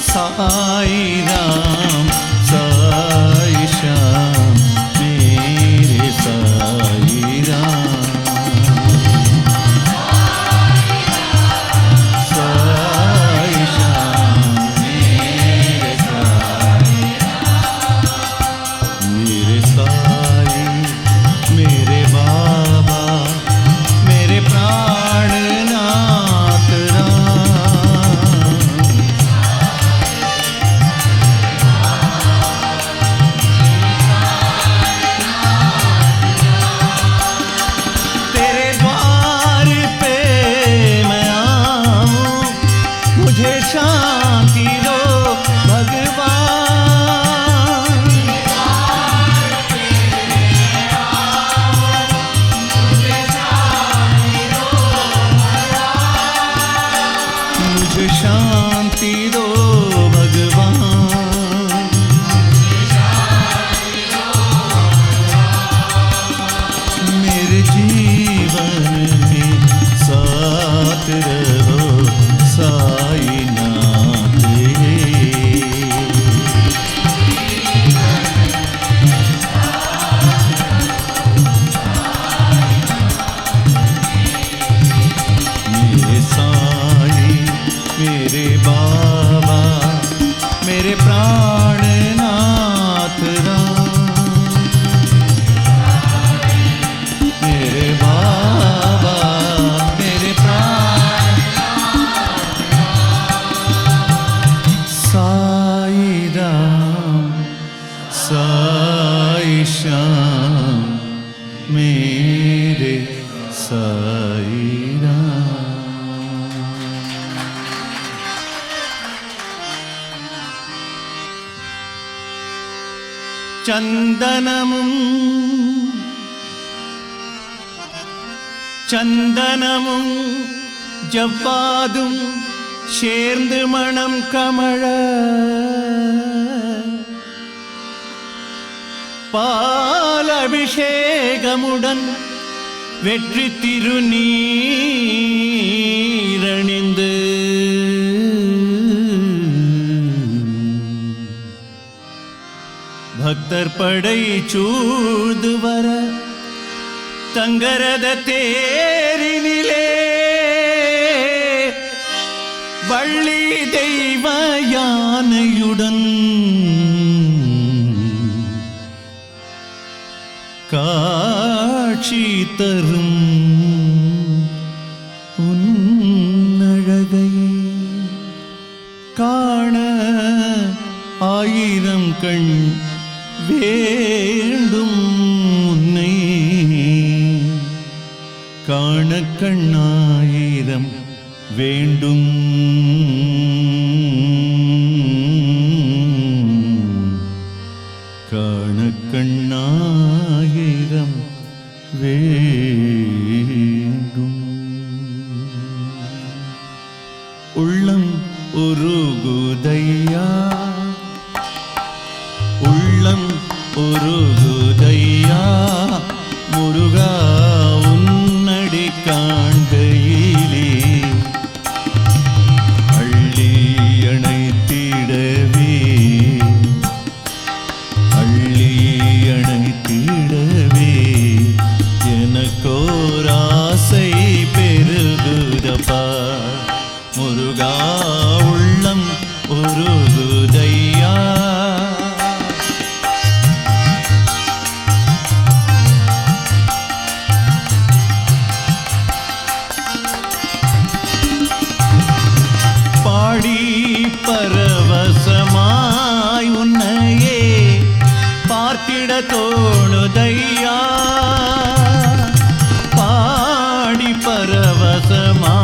साई राम साई श्याम मेरे साई राम। साई श्याम मेरे साई राम। मेरे साई मेरे बाबा मेरे प्राणनाथ राम। मेरे बाबा मेरे प्राणनाथ राम, मेरे बाबा मेरे प्राणनाथ राम। साई राम साई श्याम मेरे साई राम। சந்தனமும் ஜவ்வாதும் சேர்ந்து மணம் கமழ, பால் அபிஷேகமுடன் வெற்றி திருநீரணிந்து பக்தர் படை சூழ்ந்து வர, தங்கரத தேரினிலே வள்ளி தெய்வ யானையுடன் காட்சி தரும் உன்னழகை காண ஆயிரம் கண் வேண்டும் உன்னை காண கண்ணாயிரம் வேண்டும். காண கண்ணாயிரம் வேண்டும். உள்ளம் உருகுதையா உள்ளம் உருகுதையா முருகா உன்னடி காண்கையிலே அள்ளி அணைத்திடவே அள்ளி அணைத்திடவே எனக்கோராசை பெருகுதப்பா முருகா உள்ளம் உருகுதையா. பாடி பரவசமாய் உன்னையே பார்த்திட தோணுதையா, பாடி பரவசமாய்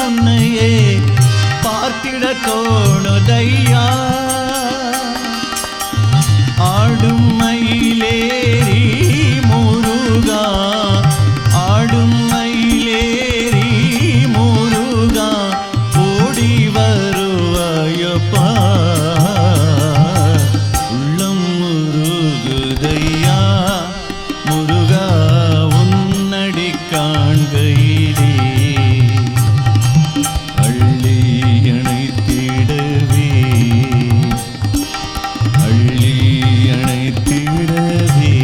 உன்னையே பார்த்திட தோணுதையா. ஆடும் மயிலேறி முருகா ஆடும் மயிலேறி முருகா ஓடி வருவாயப்பா உள்ளம் முருகுதையா முருகா உன்னடி காண்கையிலே அள்ளி அணைத்திடவே அள்ளி அணைத்திடவே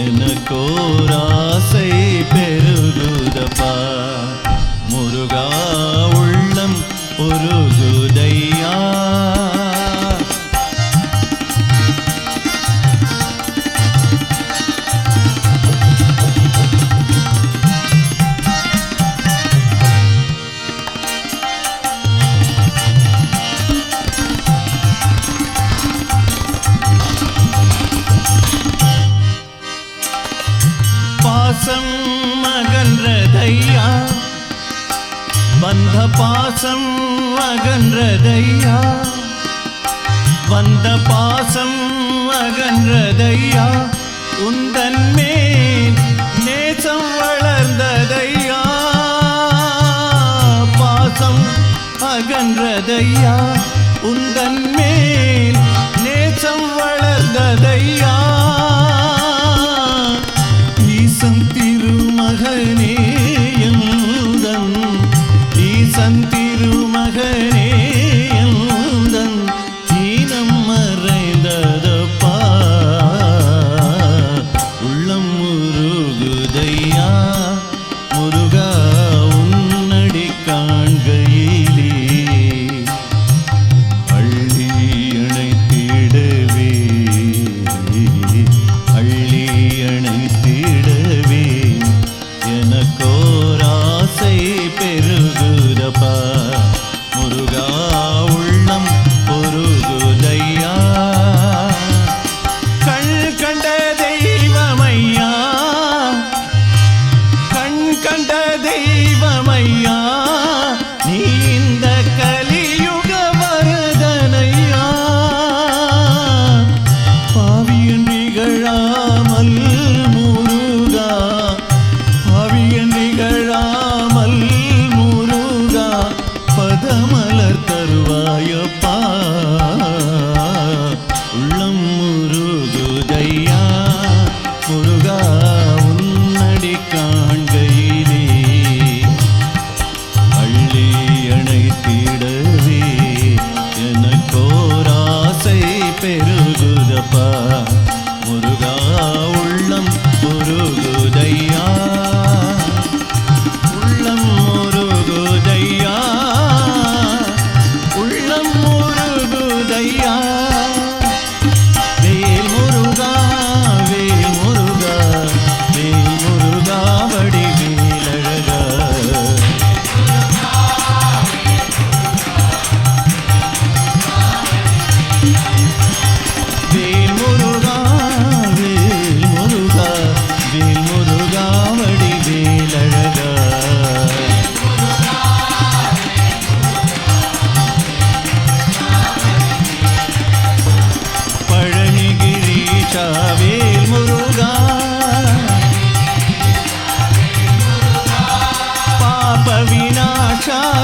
எனக்கோராசை பெருகுதப்பா முருகா உள்ளம் உருகுதையா. பாசம் அகன்றதையா வந்த பாசம் அகன்றதையா வந்த பாசம் அகன்றதையா உந்தன் மேல் நேசம் வளர்ந்ததையா பாசம் அகன்றதையா உந்தன் மேல் நேசம் வளர்ந்ததையா. ஈசன் திருமகனே எந்தன் ஈசன் திருமகனே எந்தன் ஈனம் மறைந்ததப்பா உள்ளம் முருகுதையா முருகா உன்னடி காண்கையிலே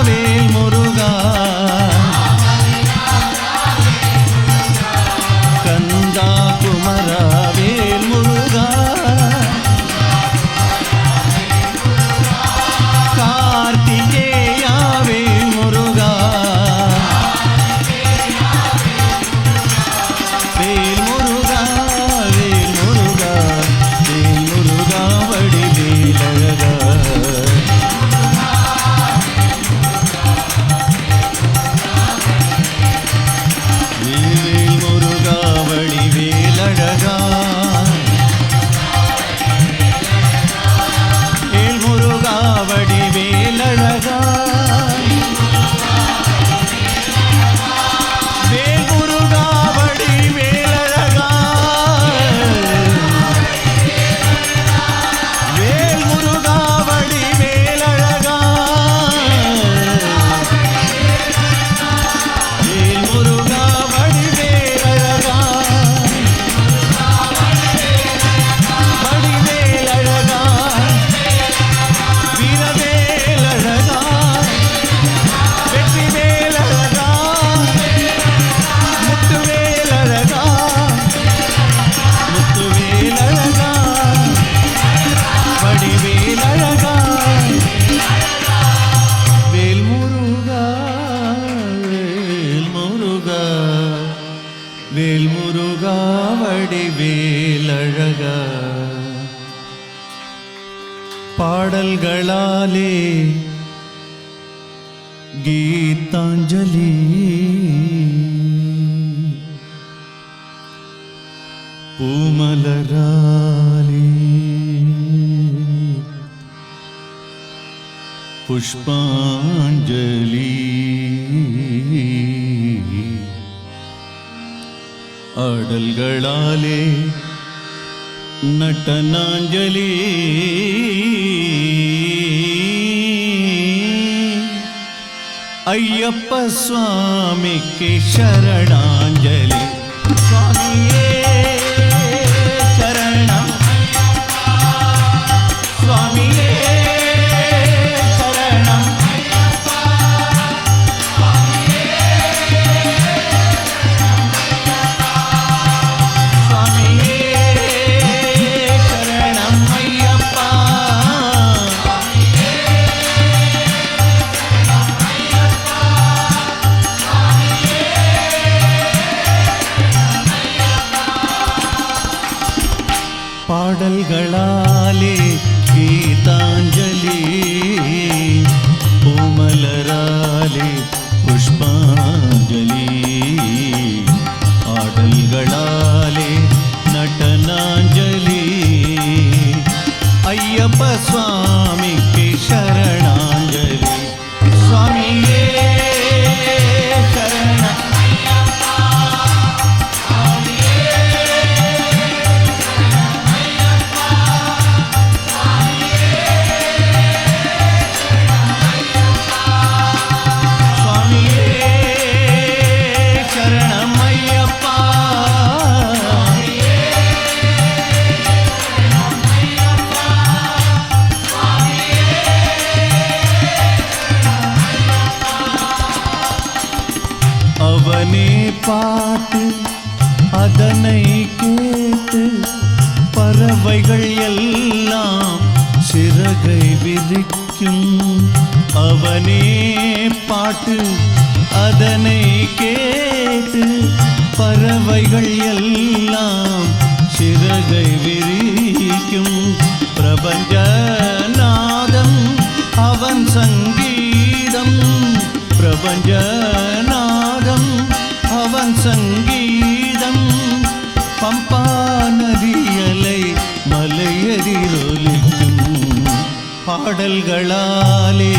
வேல் முருகா கந்தா குமரா வேல் முருகா கார்த்திகேயா வேல் முருகா வேல் முருகா வேல் முருகா வேல் முருகா வடிவேலழகா வேல் முருகா வடிவேலழகா வேல் முருகா வடிவேலழகா வேல் முருகா வடிவேலழகா வேல் முருகா வடிவேலழகா வேல் முருகா வடிவேலழகா வடிவேலழகா வீரவேலழகா வெற்றிவேலழகா முத்துவேலழகா முத்துவேலழகா வடிவேலழகா வேல் முருகா வேல் முருகா வேல் முருகா வடிவேலழகா பாடல்களாலே கீதாஞ்சலி பூமலராலே புஷ்பாஞ்சலி ஆடல்களாலே நடனாஞ்சலி ஐயப்ப சுவாமிக்கு சரணாஞ்சலி சுவாமியே சரணம் சுவாமியே சரணம் சுவாமியே சரணம் ஐயப்பா பாடல்களாலே கீதாஞ்சலி பூமலராலே புஷ்பாஞ்சலி ஆடல்களாலே நடனாஞ்சலி ஐயப்ப சுவாமிக்கு சரணாஞ்சலி சுவாமியே சரணம் அவனே பாட்டு அதனை கேட்டு பறவைகள் எல்லாம் சிறகை விரிக்கும் அவனே பாட்டு அதனை கேட்டு பறவைகள் எல்லாம் சிறகை விரிக்கும் பிரபஞ்சநாதம் அவன் சங்கீதம் பிரபஞ்சநாதம் அவன் சங்கீதம் பம்பா நதியலை மலையெதிரொலிக்கும் பாடல்களாலே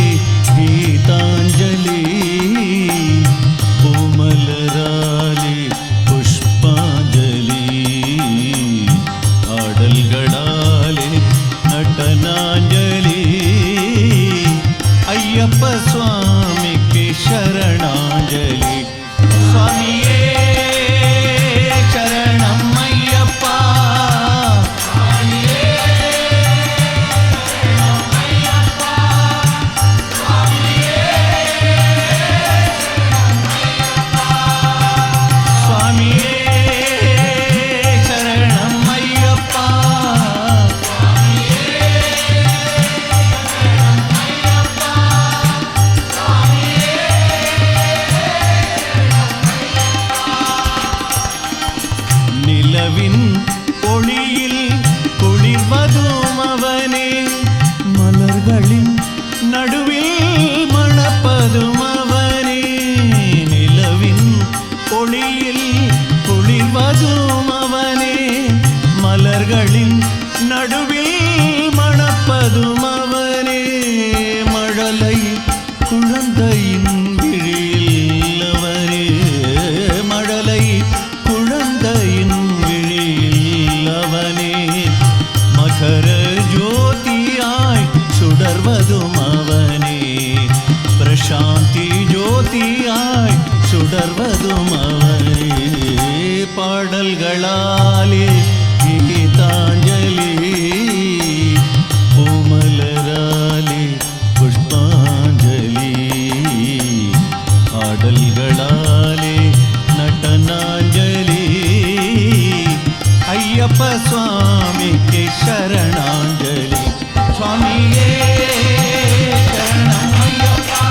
கீதாஞ்சலி பூமலராலே புஷ்பாஞ்சலி ஆடல்களாலே நடனாஞ்சலி ஐயப்ப சுவாமிக்கு சரணாஞ்சலி சுவாமியே சரணம் ஐயப்பா குழந்தையின் விழியில் அவரே மழலை குழந்தையின் விழியில் அவனே மகர ஜோதியாய் சுடர்வதும் அவனே பிரசாந்தி ஜோதியாய் சுடர்வதும் அவனே பாடல்களாலே கீதாஞ்சலி பூமலராலே புஷ்பாஞ்சலி ஆடல்களாலே நடனாஞ்சலி ஐயப்ப சுவாமிக்கு சரணாஞ்சலி சுவாமியே சரணம் ஐயப்பா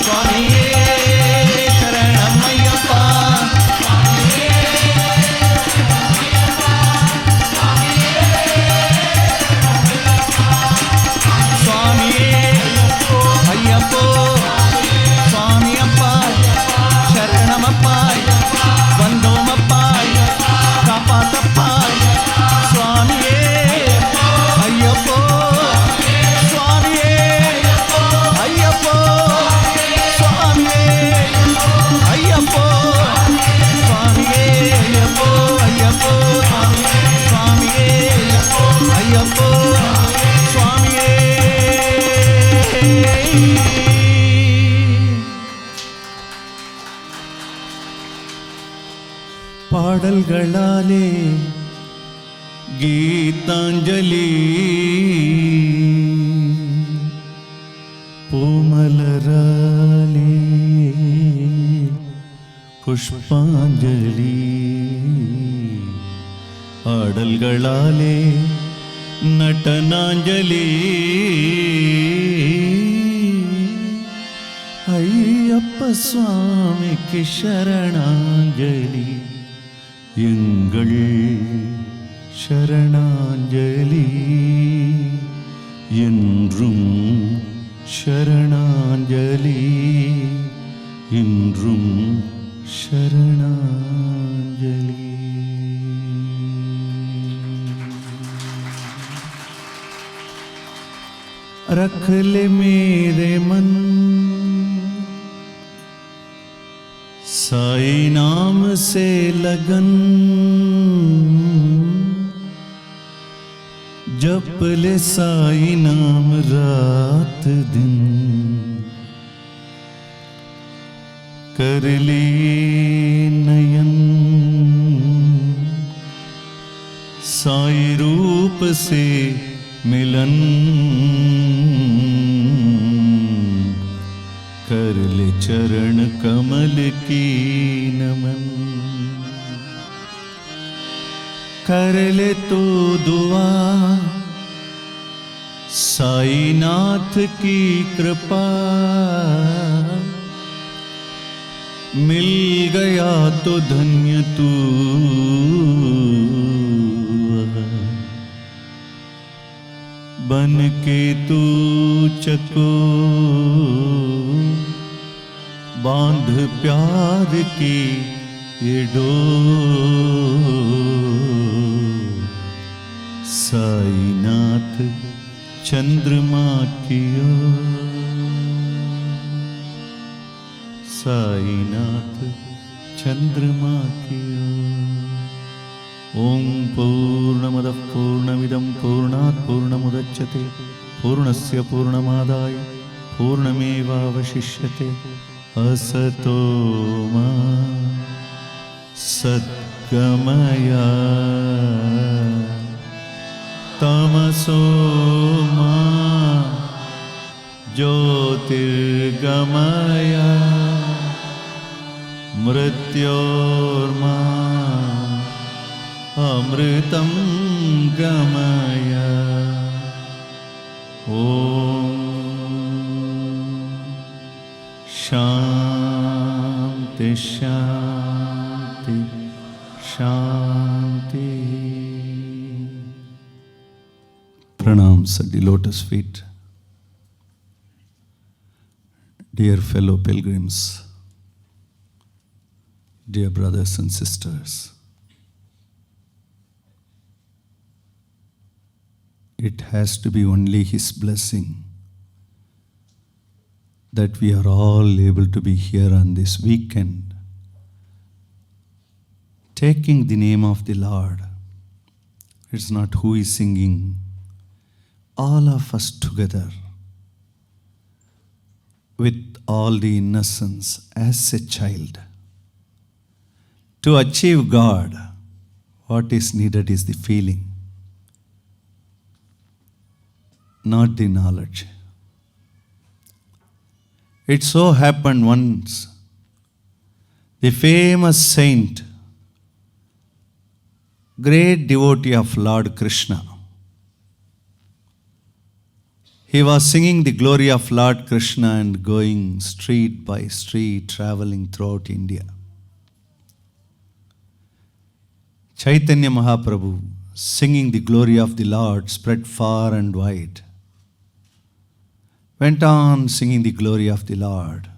சுவாமியே சரணம் ஐயப்பா சுவாமியே ஐயப்போ சுவாமியப்பா சரணமப்பா வந்தோமப்பா காப்பாத்தப்பா சுவாமியே ஐயப்போ சுவாமியே ஐயப்போ சுவாமியே ஐயப்போ சுவாமியே ஐயப்போ ஐயப்போ சுவாமியே ஐயப்போ சுவாமியே பாடல்களாலே கீதாஞ்சலி பூமலராலே புஷ்பாஞ்சலி ஆடல்களாலே நடனாஞ்சலி ஐயப்ப சுவாமிக்கு சரணாஞ்சலி எங்கள் சரணாஞ்சலி என்றும் சரணாஞ்சலி இன்றும் சரணாஞ்சலி रख ले मेरे मन साई नाम से लगन जप ले साई नाम रात दिन कर ले नयन साई रूप से मिलन कर ले चरण कमल की नमन कर ले तो दुआ साई नाथ की कृपा मिल गया तो धन्य तू बन के तू चको बांध प्यार की ये डोर साईनाथ चंद्रमा की ओर साईनाथ चंद्रमा की ओर ओम पूर्णमदः पूर्णमिदं पूर्णात् पूर्णमुदच्यते पूर्णस्य पूर्णमादाय पूर्णमेवावशिष्यते असतो मा सद्गमय तमसो मा ज्योतिर्गमय मृत्योर्मा अमृतं गमय ओम शांति शांति शांति. Pranams at the lotus feet. Dear fellow pilgrims, dear brothers and sisters, it has to be only His blessing that we are all able to be here on this weekend, taking the name of the Lord. It's not who is singing, all of us together with all the innocence as a child. To achieve God, what is needed is the feeling, not the knowledge. It so happened once, the famous saint, great devotee of Lord Krishna, he was singing the glory of Lord Krishna and going street by street, traveling throughout India. Chaitanya Mahaprabhu, singing the glory of the Lord, spread far and wide. Went on singing the glory of the Lord.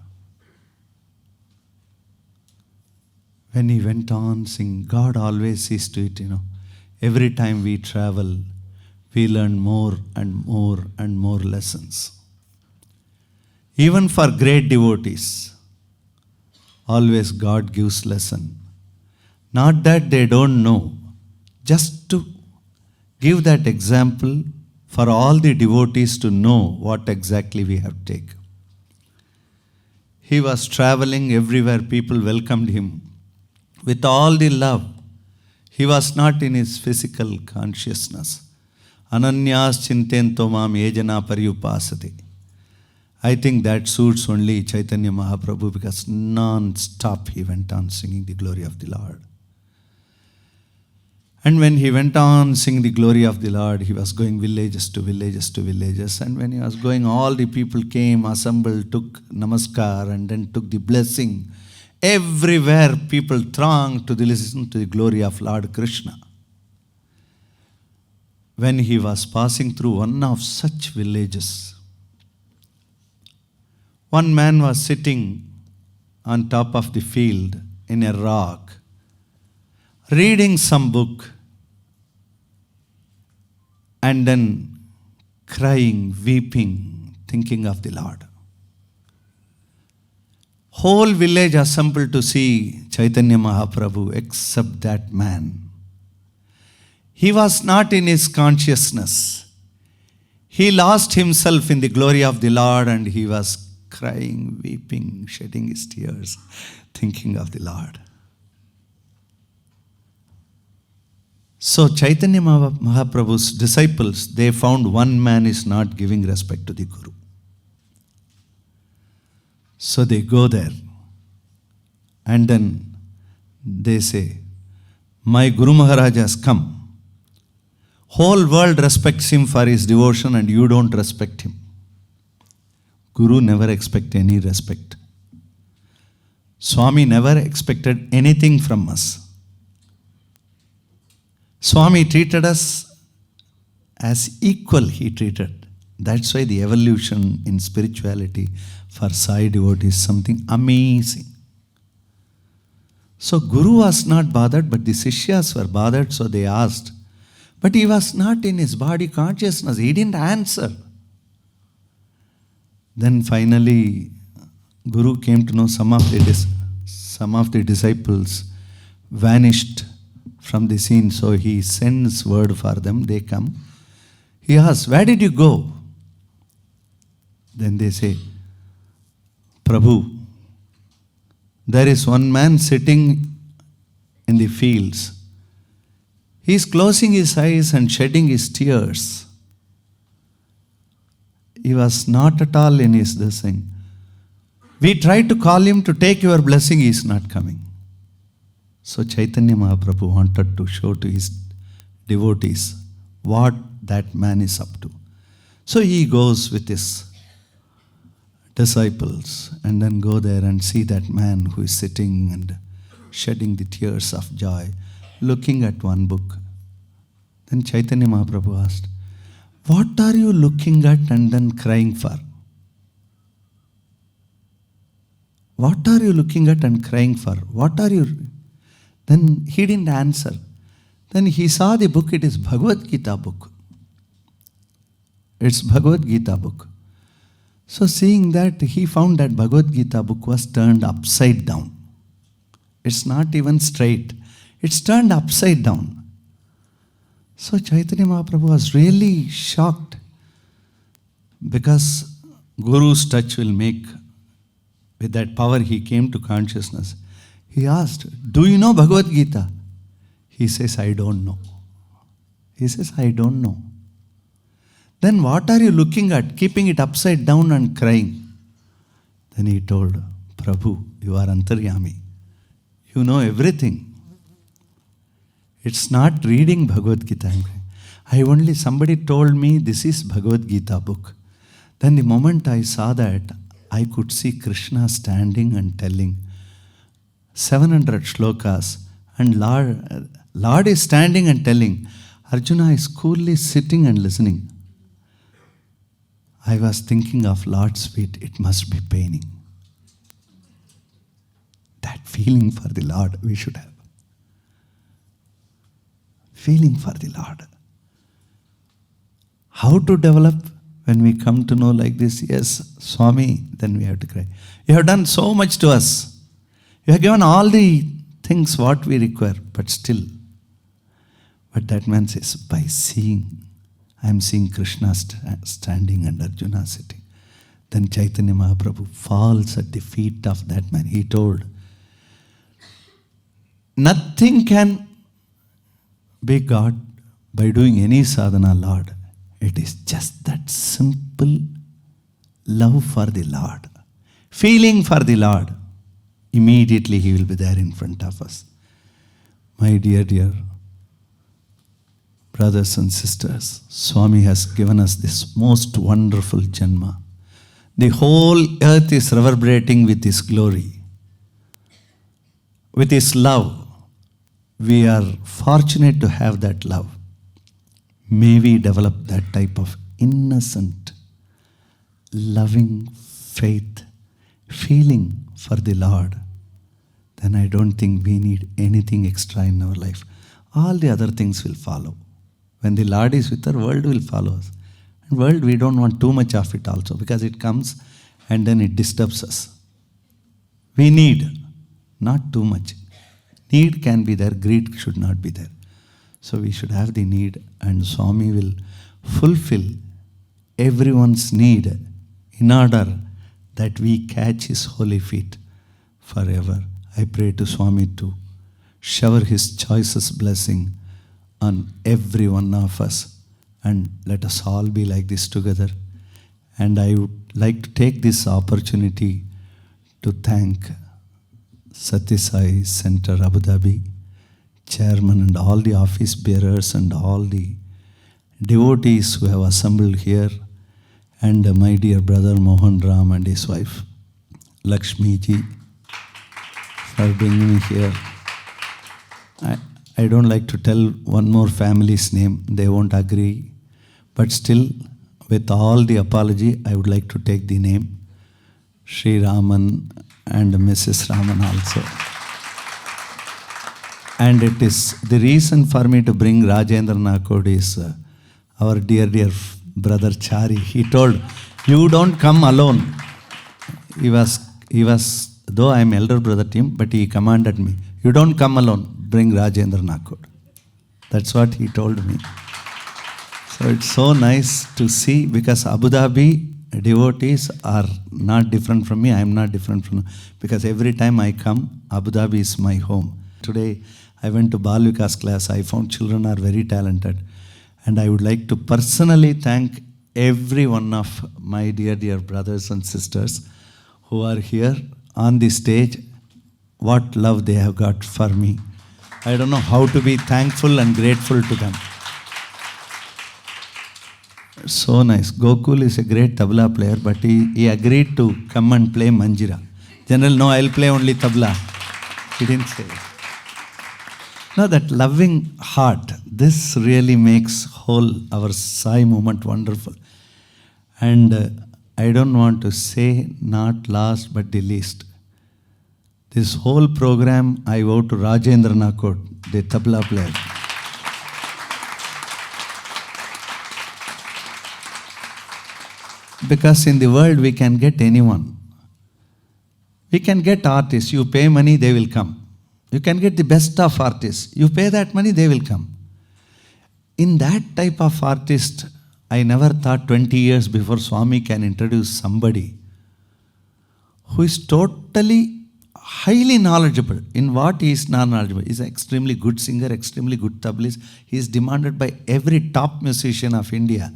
When he went on singing, God always sees to it, every time we travel, we learn more and more and more lessons. Even for great devotees, always God gives lesson. Not that they don't know, just to give that example for all the devotees to know what exactly we have to take. He was traveling everywhere, people welcomed him with all the love. He was not in his physical consciousness. Ananyas chintento mam yejana paryupasate. I think that suits only Chaitanya Mahaprabhu, because non-stop he went on singing the glory of the Lord. And when he went on singing the glory of the Lord, he was going villages to villages to villages. And when he was going, all the people came, assembled, took namaskar, and then took the blessing. Everywhere people thronged to listen to the glory of Lord Krishna. When he was passing through one of such villages, one man was sitting on top of the field in a rock, reading some book, and then crying, weeping, thinking of the Lord. Whole village assembled to see Chaitanya Mahaprabhu except that man. He was not in his consciousness. He lost himself in the glory of the Lord, and he was crying, weeping, shedding his tears, thinking of the Lord. So Chaitanya Mahaprabhu's disciples, they found one man is not giving respect to the Guru. So they go there and then they say, my Guru Maharaj has come. Whole world respects him for his devotion and you don't respect him. Guru never expected any respect. Swami never expected anything from us. Swami treated us as equal, he treated. That's why the evolution in spirituality for Sai devotees is something amazing. So Guru was not bothered, but the Sishyas were bothered, so they asked. But he was not in his body consciousness, he didn't answer. Then finally, Guru came to know some of the disciples vanished from the scene, so he sends word for them, they come. He asks, where did you go? Then they say, Prabhu, there is one man sitting in the fields. He is closing his eyes and shedding his tears. He was not at all in his blessing. We tried to call him to take your blessing, he is not coming. So Chaitanya Mahaprabhu wanted to show to his devotees what that man is up to. So he goes with his disciples and then go there and see that man who is sitting and shedding the tears of joy, looking at one book. Then Chaitanya Mahaprabhu asked, what are you looking at and then crying for? What are you looking at and crying for? What are you? Then he didn't answer. Then he saw the book, it is Bhagavad Gita book. It's Bhagavad Gita book. So seeing that, he found that Bhagavad Gita book was turned upside down. It's not even straight. It's turned upside down. So Chaitanya Mahaprabhu was really shocked, because Guru's touch will make, with that power he came to consciousness. He asked, do you know Bhagavad Gita? He says, I don't know. He says, I don't know. Then what are you looking at, keeping it upside down and crying? Then he told, Prabhu, you are Antaryami. You know everything. It's not reading Bhagavad Gita. Somebody told me this is Bhagavad Gita book. Then the moment I saw that, I could see Krishna standing and telling 700 shlokas, and Lord is standing and telling. Arjuna is coolly sitting and listening. I was thinking of Lord's feet, it must be paining. That feeling for the Lord we should have. Feeling for the Lord. How to develop when we come to know like this? Yes, Swami, then we have to cry. You have done so much to us. You have given all the things what we require, but still. But that man says, by seeing, I am seeing Krishna standing and Arjuna sitting. Then Chaitanya Mahaprabhu falls at the feet of that man. He told, nothing can be God by doing any sadhana, Lord. It is just that simple love for the Lord, feeling for the Lord. Immediately he will be there in front of us. My dear brothers and sisters, Swami has given us this most wonderful Janma. The whole earth is reverberating with His glory, with His love. We are fortunate to have that love. May we develop that type of innocent, loving faith, feeling for the Lord. Then I don't think we need anything extra in our life. All the other things will follow. When the Lord is with our, world will follow us. And world, we don't want too much of it also, because it comes and then it disturbs us. We need, not too much. Need can be there, greed should not be there. So we should have the need, and Swami will fulfill everyone's need in order that we catch His holy feet forever. I pray to Swami to shower His choicest blessing on every one of us, and let us all be like this together. And I would like to take this opportunity to thank Satya Sai Center Abu Dhabi chairman and all the office bearers and all the devotees who have assembled here, and my dear brother Mohan Ram and his wife Lakshmi ji for bringing me here. I don't like to tell one more family's name, they won't agree, but still, with all the apology, I would like to take the name, Sri Raman and Mrs. Raman also. And it is the reason for me to bring Rajendra Nakod is our dear brother Chari. He told, you don't come alone. He was, though I am elder brother to him, but he commanded me, you don't come alone, bring Rajendra Nakod. That's what he told me. So it's so nice to see, because Abu Dhabi devotees are not different from me, I am not different from them, because every time I come, Abu Dhabi is my home. Today, I went to Bal Vikas class, I found children are very talented, and I would like to personally thank every one of my dear brothers and sisters who are here on the stage. What love they have got for me. I don't know how to be thankful and grateful to them. So nice. Gokul is a great tabla player, but he agreed to come and play Manjira. General, no, I'll play only tabla. He didn't say it. No, that loving heart, this really makes whole our Sai movement wonderful. And I don't want to say not last but the least. This whole program I owe to Rajendra Nakod, the tabla player. Because in the world we can get anyone. We can get artists. You pay money, they will come. You can get the best of artists. You pay that money, they will come. In that type of artist, I never thought 20 years before Swami can introduce somebody who is totally, highly knowledgeable in what he is not knowledgeable. He is an extremely good singer, extremely good tablis. He is demanded by every top musician of India.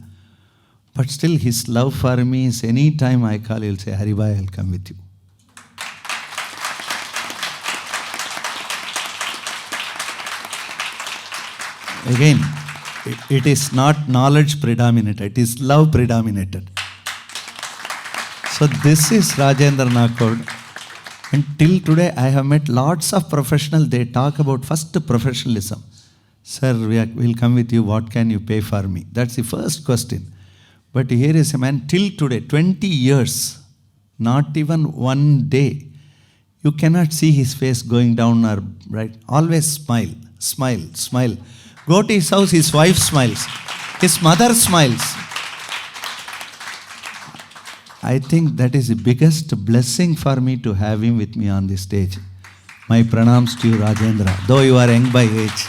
But still his love for me is any time I call, he'll say, Haribhai, I'll come with you. Again, it is not knowledge predominated, it is love predominated. So this is Rajendra Nakod. And till today, I have met lots of professionals. They talk about first professionalism. Sir, we'll come with you. What can you pay for me? That's the first question. But here is a man till today, 20 years, not even one day. You cannot see his face going down or right. Always smile, smile, smile. Go to his house, his wife smiles. His mother smiles. I think that is the biggest blessing for me to have him with me on this stage. My pranams to you, Rajendra, though you are young by age.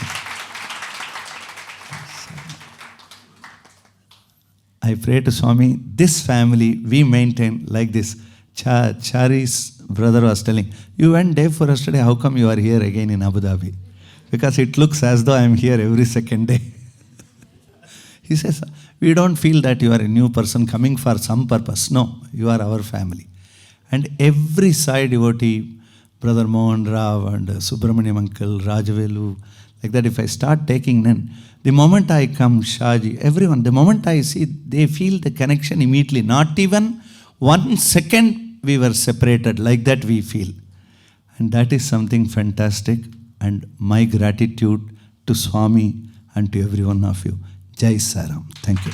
I pray to Swami, this family we maintain like this. Chari's brother was telling, you went day for yesterday, how come you are here again in Abu Dhabi? Because it looks as though I am here every second day. He says, we don't feel that you are a new person coming for some purpose. No, you are our family. And every Sai devotee, Brother Mohan Rao and Subramaniam Uncle, Rajavelu, like that, if I start taking then, the moment I come, Shaji, everyone, the moment I see, they feel the connection immediately. Not even 1 second we were separated, like that we feel. And that is something fantastic. And my gratitude to Swami and to every one of you. Jai Saram. Thank you.